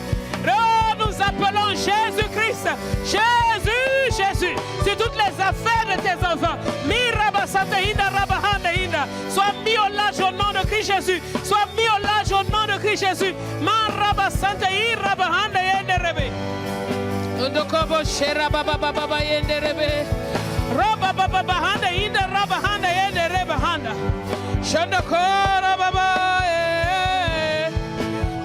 Oh, nous appelons Jésus-Christ. Jésus. Sur toutes les affaires de tes enfants. Miraba Santa Indaraba Handa Inda. Sois mis au large au nom de Christ Jésus. Sois mis au large au nom de Christ Jésus. Maraba Santa Iraba Handa Yenderebe. Ndokobo Sheraba Baba Yenderebe. Roba Baba Handa Inda Raba Handa Yenderebe Handa. Shandokora Baba.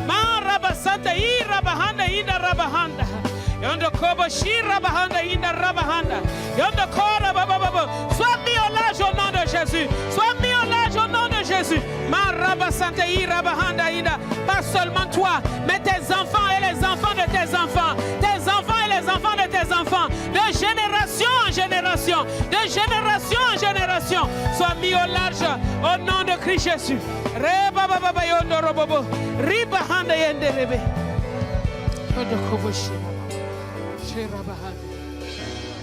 Maraba Santa Iraba Handa Inda Raba Handa. Yondo kobo shira bahanda inda rabahanda. Yondo kora baba. Sois mis au large au nom de Jésus. Sois mis au large au nom de Jésus. Ma raba santa ira bahanda inda. Pas seulement toi, mais tes enfants et les enfants de tes enfants. Tes enfants et les enfants de tes enfants. De génération en génération. De génération en génération. Sois mis au large au nom de Christ Jésus. Reba baba yondo robobo. Riba handa yende rebe. Yondo kobo shira. Rabahanda,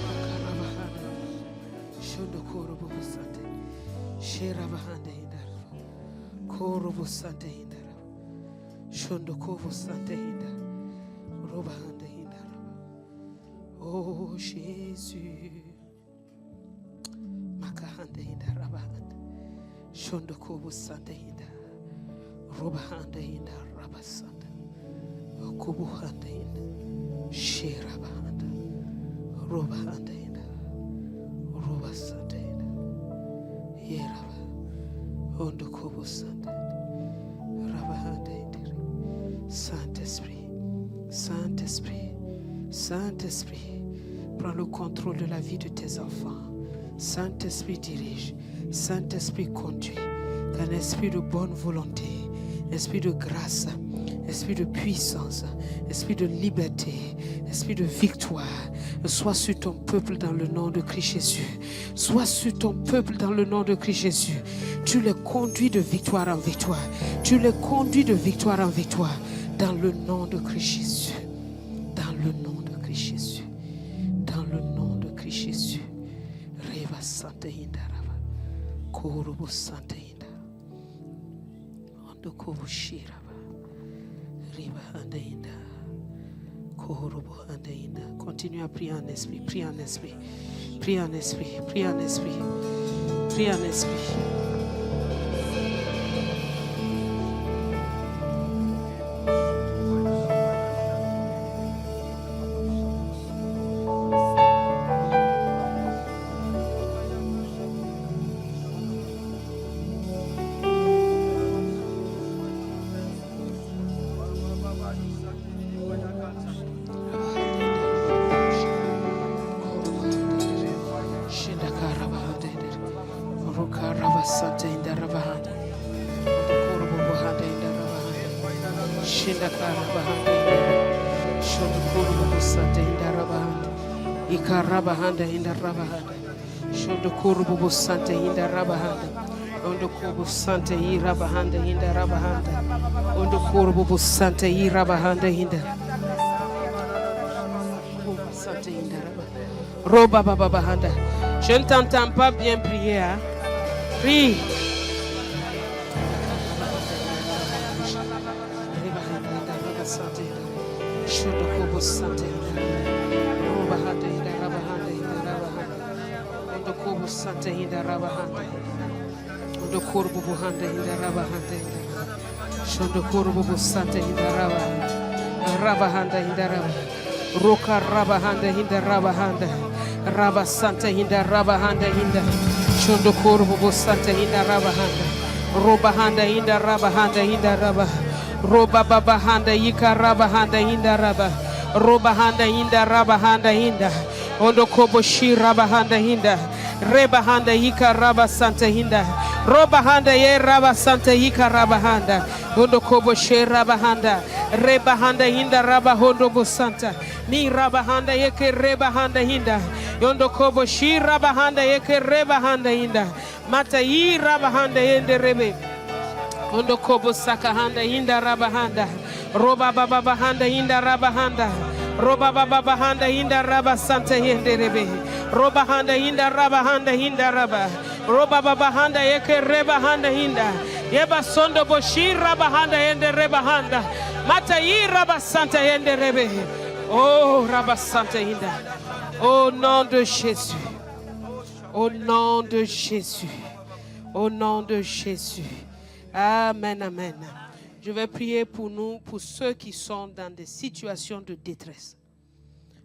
Akarabahanda, Shondokorobo Sante, Sherabahanda Hindar, Korobo Sante Hindar, Shondokovo Sante Hindar, Robahanda Hindar. Oh Jésus, Makahanda Hindar Rabahanda, Shondokovo Sante Hindar, Robahanda Hindar Rabasanda, Okobuhanda Hindar. Sherabahanda, Robahanda, Roba Santa, Yeraba, Ondokobo Santa, Rabahanda, Saint-Esprit, Saint-Esprit, prends le contrôle de la vie de tes enfants. Saint-Esprit dirige, Saint-Esprit conduit, qu'un esprit de bonne volonté, esprit de grâce, esprit de puissance, esprit de liberté, esprit de victoire, sois sur ton peuple dans le nom de Christ Jésus. Sois sur ton peuple dans le nom de Christ Jésus. Tu les conduis de victoire en victoire. Tu les conduis de victoire en victoire dans le nom de Christ Jésus. Dans le nom de Christ Jésus. Dans le nom de Christ Jésus. Reva Santa Indarava. Korobo Santa Indara. Ondokobo Shirava. Continue à prier en esprit, prie en esprit, prie en esprit, prie en esprit, prie en esprit. Rabahanda in the Rabahanda, Shondokurubu Santa in the Rabahanda, Ondokubu Santa I Rabahanda in the Rabahanda, Ondokurubu Santa I Rabahanda in the Santa in the Rabahanda, Roba Babahanda. Je ne t'entends pas bien prier, hein? Prie. Shondokubu Santa in the Rabahanda in the Santa Hinda Rabahanda, the Kurbu Handa Hinda Rabahanda, Shondo Kurbu Santa Hinda Rabahanda Hinda Roka Rabahanda Hinda Rabahanda, Rabba Santa Hinda Rabahanda Hinda, Shondo Kurbu Santa Hinda Rabahanda, Robahanda Hinda Rabahanda Hinda Rabba, Roba Babahanda Yika Rabahanda Hinda Rabba, Robahanda Hinda Rabahanda Hinda, Ondo Koboshi Rabahanda Hinda. Rebahanda Hika Raba Santa Hinda, Robahanda ye rabasanta yika rabahanda. Hondo kobo she rabahanda. Rebahanda hinda rabahondo bosanta. Ni rabahanda yeke rebahanda hinda. Yondo kobo shi rabahanda yeke rebahanda hinda. Mata yi rabahanda yende rebe. Hondo kobo sakahanda hinda rabahanda. Roba baba bahanda hinda rabahanda. Roba baba bahanda hinda rabasanta yende rebe. Roba handa hinda rabahanda hinda raba. Roba baba handa yeke rebahanda hinda. Yeba sondo boshi rabahanda yende rebahanda. Mata yi rabasanta yende rebe. Oh rabasanta hinda. Au nom de Jésus. Au nom de Jésus. Au nom de Jésus. Amen, amen. Je vais prier pour nous, pour ceux qui sont dans des situations de détresse.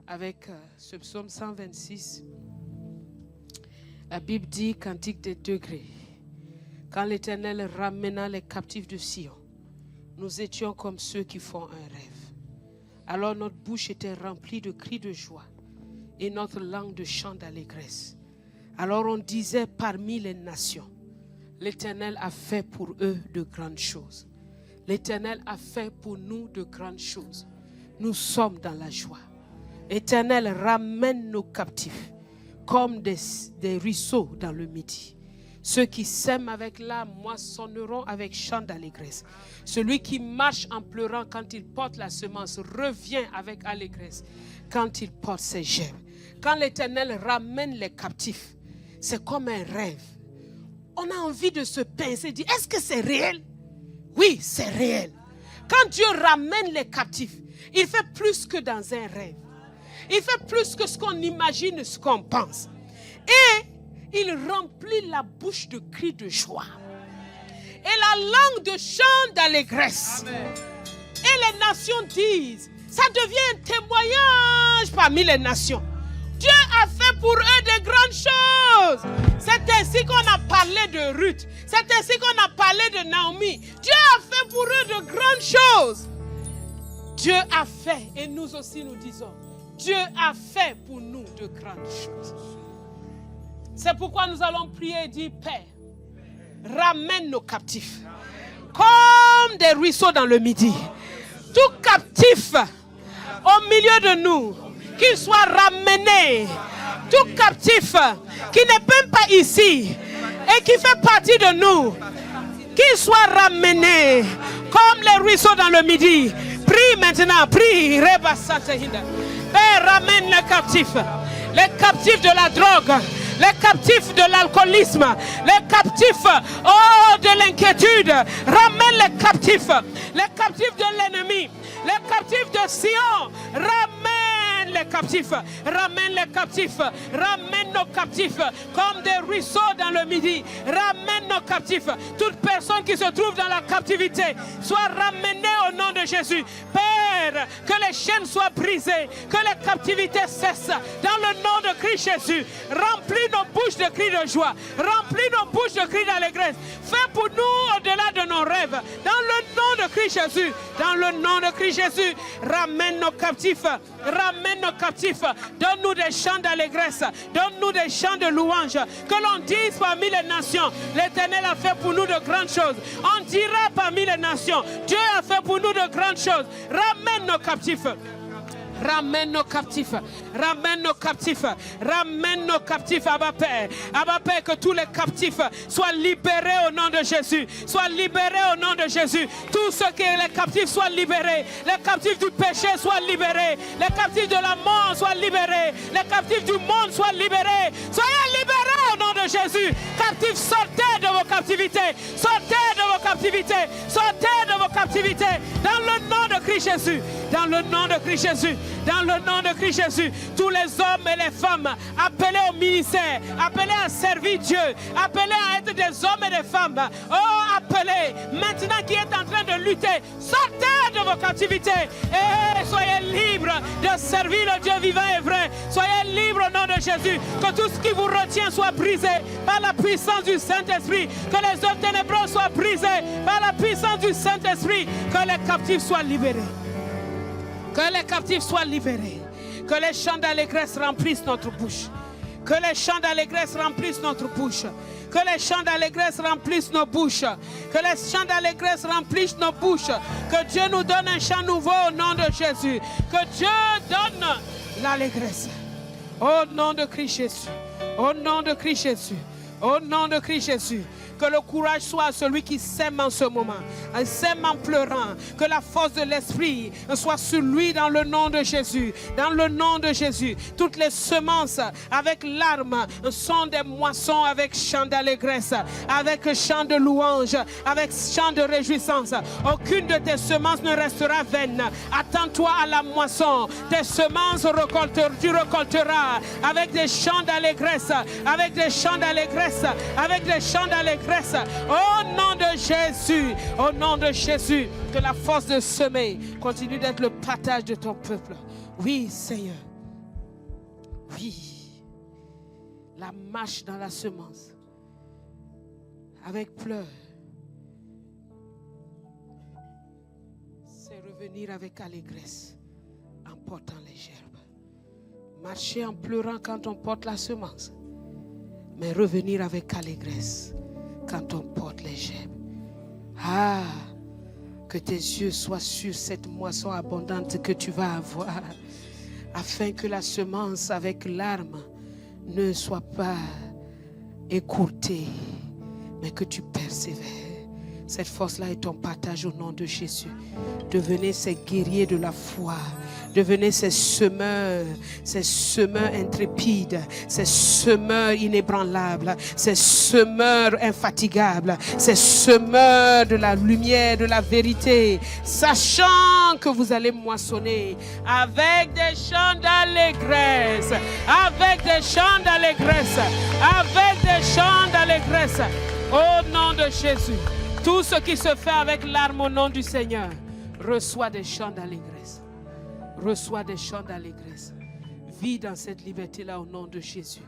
Avec ce psaume 126, la Bible dit, cantique des degrés, quand l'Éternel ramena les captifs de Sion, nous étions comme ceux qui font un rêve. Alors notre bouche était remplie de cris de joie et notre langue de chants d'allégresse. Alors on disait parmi les nations, l'Éternel a fait pour eux de grandes choses. L'Éternel a fait pour nous de grandes choses. Nous sommes dans la joie. L'Éternel ramène nos captifs comme des ruisseaux dans le midi. Ceux qui sèment avec l'âme moissonneront avec chant d'allégresse. Celui qui marche en pleurant quand il porte la semence revient avec allégresse quand il porte ses gerbes. Quand l'Éternel ramène les captifs, c'est comme un rêve. On a envie de se pincer, de dire, est-ce que c'est réel? Oui, c'est réel. Quand Dieu ramène les captifs, il fait plus que dans un rêve. Il fait plus que ce qu'on imagine, ce qu'on pense. Et il remplit la bouche de cris de joie. Et la langue de chants d'allégresse. Amen. Et les nations disent, ça devient un témoignage parmi les nations. Dieu a fait pour eux de grandes choses. C'est ainsi qu'on a parlé de Ruth. C'est ainsi qu'on a parlé de Naomi. Dieu a fait pour eux de grandes choses. Dieu a fait, et nous aussi nous disons, Dieu a fait pour nous de grandes choses. C'est pourquoi nous allons prier et dire, Père, ramène nos captifs comme des ruisseaux dans le midi. Tout captif au milieu de nous, qu'il soit ramené. Tout captif qui n'est même pas ici et qui fait partie de nous, qu'il soit ramené comme les ruisseaux dans le midi. Prie maintenant, prie. Père, ramène les captifs de la drogue, les captifs de l'alcoolisme, les captifs de l'inquiétude. Ramène les captifs de l'ennemi, les captifs de Sion. Ramène les captifs, ramène les captifs, ramène nos captifs comme des ruisseaux dans le midi. Ramène nos captifs. Toute personne qui se trouve dans la captivité soit ramenée au nom de Jésus. Père, que les chaînes soient brisées, que les captivités cessent dans le nom de Christ Jésus. Remplis nos bouches de cris de joie, remplis nos bouches de cris d'allégresse. Fais pour nous au-delà de nos rêves, dans le nom de Christ Jésus. Dans le nom de Christ Jésus, ramène nos captifs, ramène nos captifs. Donne-nous des chants d'allégresse, donne-nous des chants de louange. Que l'on dise parmi les nations, l'Éternel a fait pour nous de grandes choses. On dira parmi les nations, Dieu a fait pour nous de grandes choses. Ramène nos captifs. Ramène nos captifs, ramène nos captifs, ramène nos captifs, Abba Père. Abba Père, que tous les captifs soient libérés au nom de Jésus. Soient libérés au nom de Jésus. Tous ceux qui les captifs soient libérés. Les captifs du péché soient libérés. Les captifs de la mort soient libérés. Les captifs du monde soient libérés. Soyez libérés au nom de Jésus. Captifs, sortez de vos captivités. Sortez de vos captivités. Sortez de vos captivités. Dans le nom de Christ Jésus. Dans le nom de Christ Jésus. Dans le nom de Christ Jésus, tous les hommes et les femmes appelés au ministère, appelés à servir Dieu, appelés à être des hommes et des femmes, appelés, maintenant qui est en train de lutter, sortez de vos captivités et soyez libres de servir le Dieu vivant et vrai. Soyez libres au nom de Jésus, que tout ce qui vous retient soit brisé par la puissance du Saint-Esprit, que les œuvres ténébreuses soient brisées par la puissance du Saint-Esprit, que les captifs soient libérés. Que les captifs soient libérés. Que les chants d'allégresse remplissent notre bouche. Que les chants d'allégresse remplissent notre bouche. Que les chants d'allégresse remplissent nos bouches. Que les chants d'allégresse remplissent nos bouches. Que Dieu nous donne un chant nouveau au nom de Jésus. Que Dieu donne l'allégresse. Au nom de Christ Jésus. Au nom de Christ Jésus. Au nom de Christ Jésus. Que le courage soit à celui qui sème en ce moment, sème en pleurant. Que la force de l'esprit soit sur lui dans le nom de Jésus. Dans le nom de Jésus. Toutes les semences avec larmes sont des moissons avec chant d'allégresse, avec chant de louange, avec chant de réjouissance. Aucune de tes semences ne restera vaine. Attends-toi à la moisson. Tes semences tu récolteras avec des chants d'allégresse, avec des chants d'allégresse, avec des chants d'allégresse. Au nom de Jésus, au nom de Jésus, que la force de semer continue d'être le partage de ton peuple. Oui, Seigneur. Oui. La marche dans la semence, avec pleurs, c'est revenir avec allégresse en portant les gerbes. Marcher en pleurant quand on porte la semence, mais revenir avec allégresse quand on porte les gerbes. Ah, que tes yeux soient sur cette moisson abondante que tu vas avoir, afin que la semence avec larmes ne soit pas écourtée, mais que tu persévères. Cette force-là est ton partage au nom de Jésus. Devenez ces guerriers de la foi. Devenez ces semeurs intrépides, ces semeurs inébranlables, ces semeurs infatigables, ces semeurs de la lumière, de la vérité, sachant que vous allez moissonner avec des chants d'allégresse, avec des chants d'allégresse, avec des chants d'allégresse, au nom de Jésus. Tout ce qui se fait avec larmes au nom du Seigneur reçoit des chants d'allégresse. Reçois des chants d'allégresse. Vis dans cette liberté-là au nom de Jésus.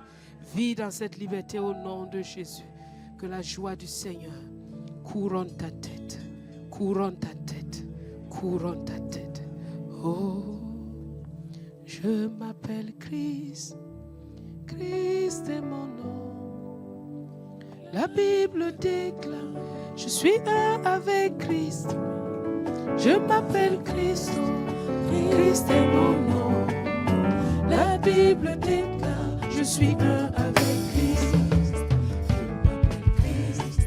Vis dans cette liberté au nom de Jésus. Que la joie du Seigneur couronne ta tête. Couronne ta tête. Couronne ta tête. Oh, je m'appelle Christ. Christ est mon nom. La Bible déclare, je suis un avec Christ. Je m'appelle Christ. Christ est mon nom. La Bible déclare, je suis un avec Christ. Je m'appelle Christ.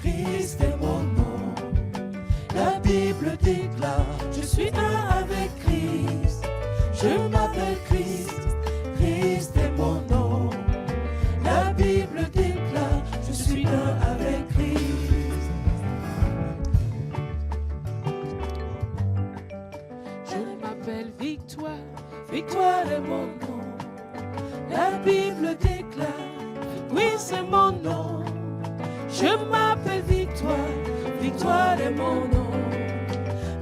Christ est mon nom. La Bible déclare, je suis un avec Christ. Je m'appelle Christ. Christ est mon nom. La Bible déclare, je suis un avec Christ. Victoire, victoire est mon nom. La Bible déclare, oui c'est mon nom. Je m'appelle Victoire, victoire est mon nom.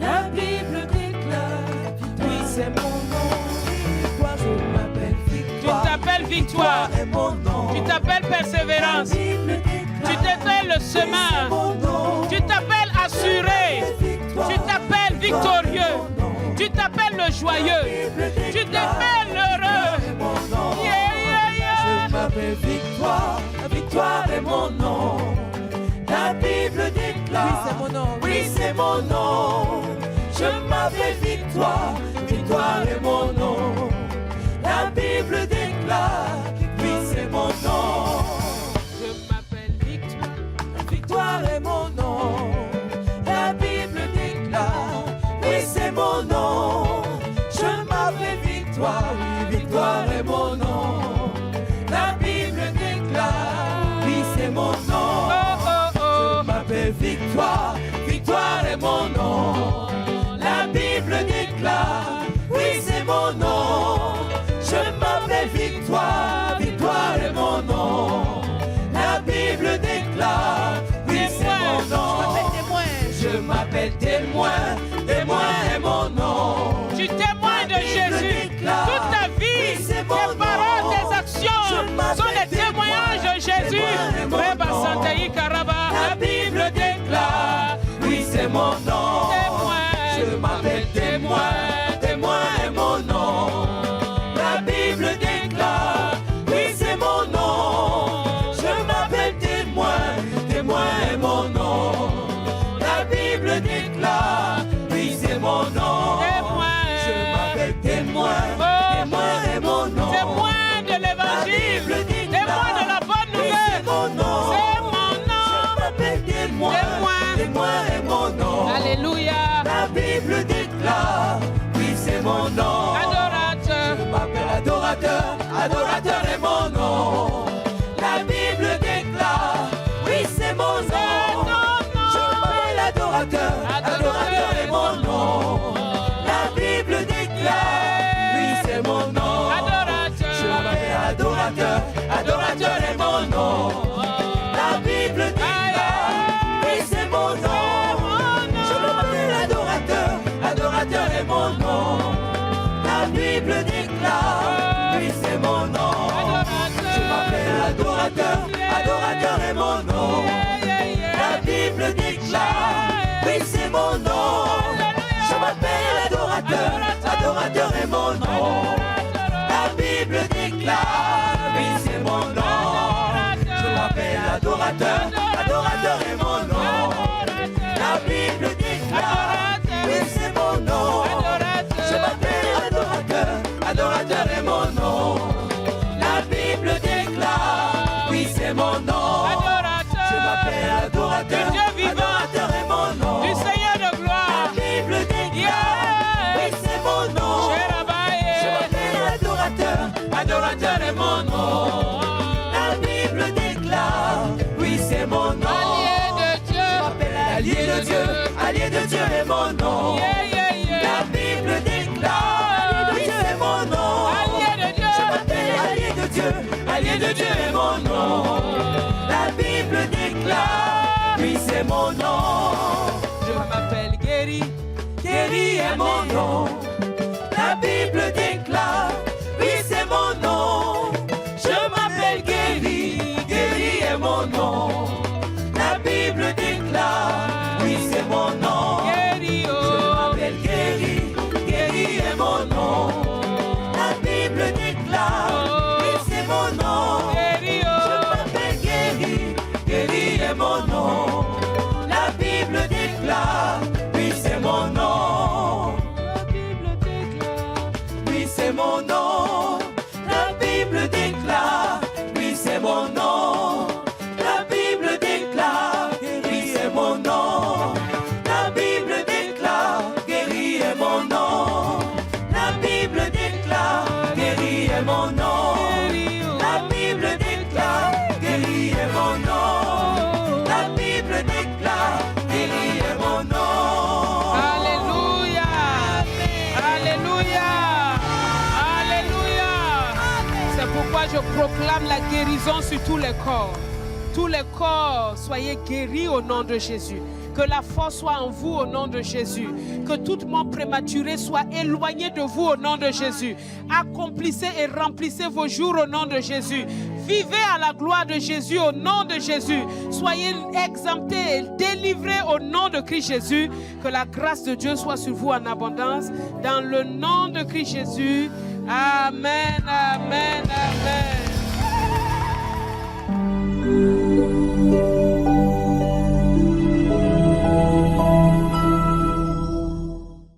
La Bible déclare, oui c'est mon nom. Victoire, je m'appelle Victoire. Tu t'appelles Victoire, est mon nom. Tu t'appelles Persévérance. Tu t'appelles le semeur. Tu t'appelles Assuré. Tu t'appelles Victorieux. Tu t'appelles le joyeux. Tu t'appelles l'heureux. Je m'appelle Victoire. Victoire est mon nom. La Bible déclare. Oui, c'est mon nom. Oui, c'est mon nom. Je m'appelle Victoire. Victoire est mon nom. La Bible déclare. Oui, c'est mon nom. Je m'appelle Victoire. Victoire est mon nom. La Bible déclare. Oui, c'est mon nom. Je m'appelle Victoire. Oui, Victoire est mon nom. La Bible déclare. Oui, c'est mon nom. Je m'appelle Victoire. Victoire est mon nom. La Bible déclare. Oui, c'est mon nom. Je m'appelle Victoire. Victoire est mon nom. La Bible déclare. Oui, c'est mon nom. Je m'appelle Témoin. Témoin est mon nom. Tu témoignes de Jésus. Toute ta vie, tes paroles, tes actions sont des témoignages de Jésus. La Bible déclare, oui c'est mon nom. Je m'appelle Témoin. Témoin est mon nom. La Bible déclare, oui c'est mon Bible déclare, oui c'est mon nom. Adorateur. Je m'appelle adorateur, adorateur est mon nom. La Bible déclare, oui c'est mon nom. Je m'appelle adorateur, adorateur est mon nom. La Bible déclare, oui c'est mon nom. Je m'appelle adorateur, adorateur est mon nom. La Bible déclare, oui c'est mon nom. Je m'appelle adorateur, adorateur est mon nom. La Bible déclare, oui c'est mon nom. Je m'appelle adorateur, adorateur est mon nom. La Bible déclare, oui c'est mon nom. Je m'appelle adorateur, adorateur est mon nom. La Bible déclare, oui c'est mon nom. Je m'appelle adorateur, adorateur est mon nom. La Bible déclare, oui c'est mon nom. Je m'appelle adorateur, adorateur est mon nom. La Bible déclare, oui c'est mon nom. Je m'appelle adorateur, adorateur est mon nom. Du Seigneur de gloire. La Bible déclare, oui c'est mon nom. Je m'appelle adorateur, adorateur est mon nom. La Bible déclare, oui c'est mon nom. Je m'appelle allié de Dieu, allié de Dieu est mon nom. La Bible déclare, oui c'est mon nom. Je m'appelle allié de Dieu, allié de Dieu est mon nom. La Bible déclare, oui c'est mon nom. Je m'appelle guéri. Guéri est mon nom. La Bible déclare, oui c'est mon nom. Je m'appelle guéri, guéri est mon nom. La Bible déclare, oui c'est mon nom. Guéri, Je oh. m'appelle guéri, guéri est mon nom. La Bible déclare, oui c'est mon nom. Guéri, Je oh. m'appelle guéri, guéri est mon nom. La Bible déclare, oui c'est mon nom. Oui c'est mon nom. La Bible déclare, oui c'est mon nom. La Bible déclare, oui c'est mon nom. La Bible déclare, guéri est mon nom. La Bible déclare, guéri est mon nom. La Bible déclare, guéri est mon nom. La Bible déclare, guéri est mon nom. Alléluia. Alléluia. Alléluia. C'est pourquoi je proclame la guérison sur tous les corps. Tous les corps, soyez guéris au nom de Jésus. Que la force soit en vous au nom de Jésus. Que toute mort prématurée soit éloignée de vous au nom de Jésus. Accomplissez et remplissez vos jours au nom de Jésus. Vivez à la gloire de Jésus au nom de Jésus. Soyez exemptés et délivrés au nom de Christ Jésus. Que la grâce de Dieu soit sur vous en abondance. Dans le nom de Christ Jésus. Amen, amen, amen.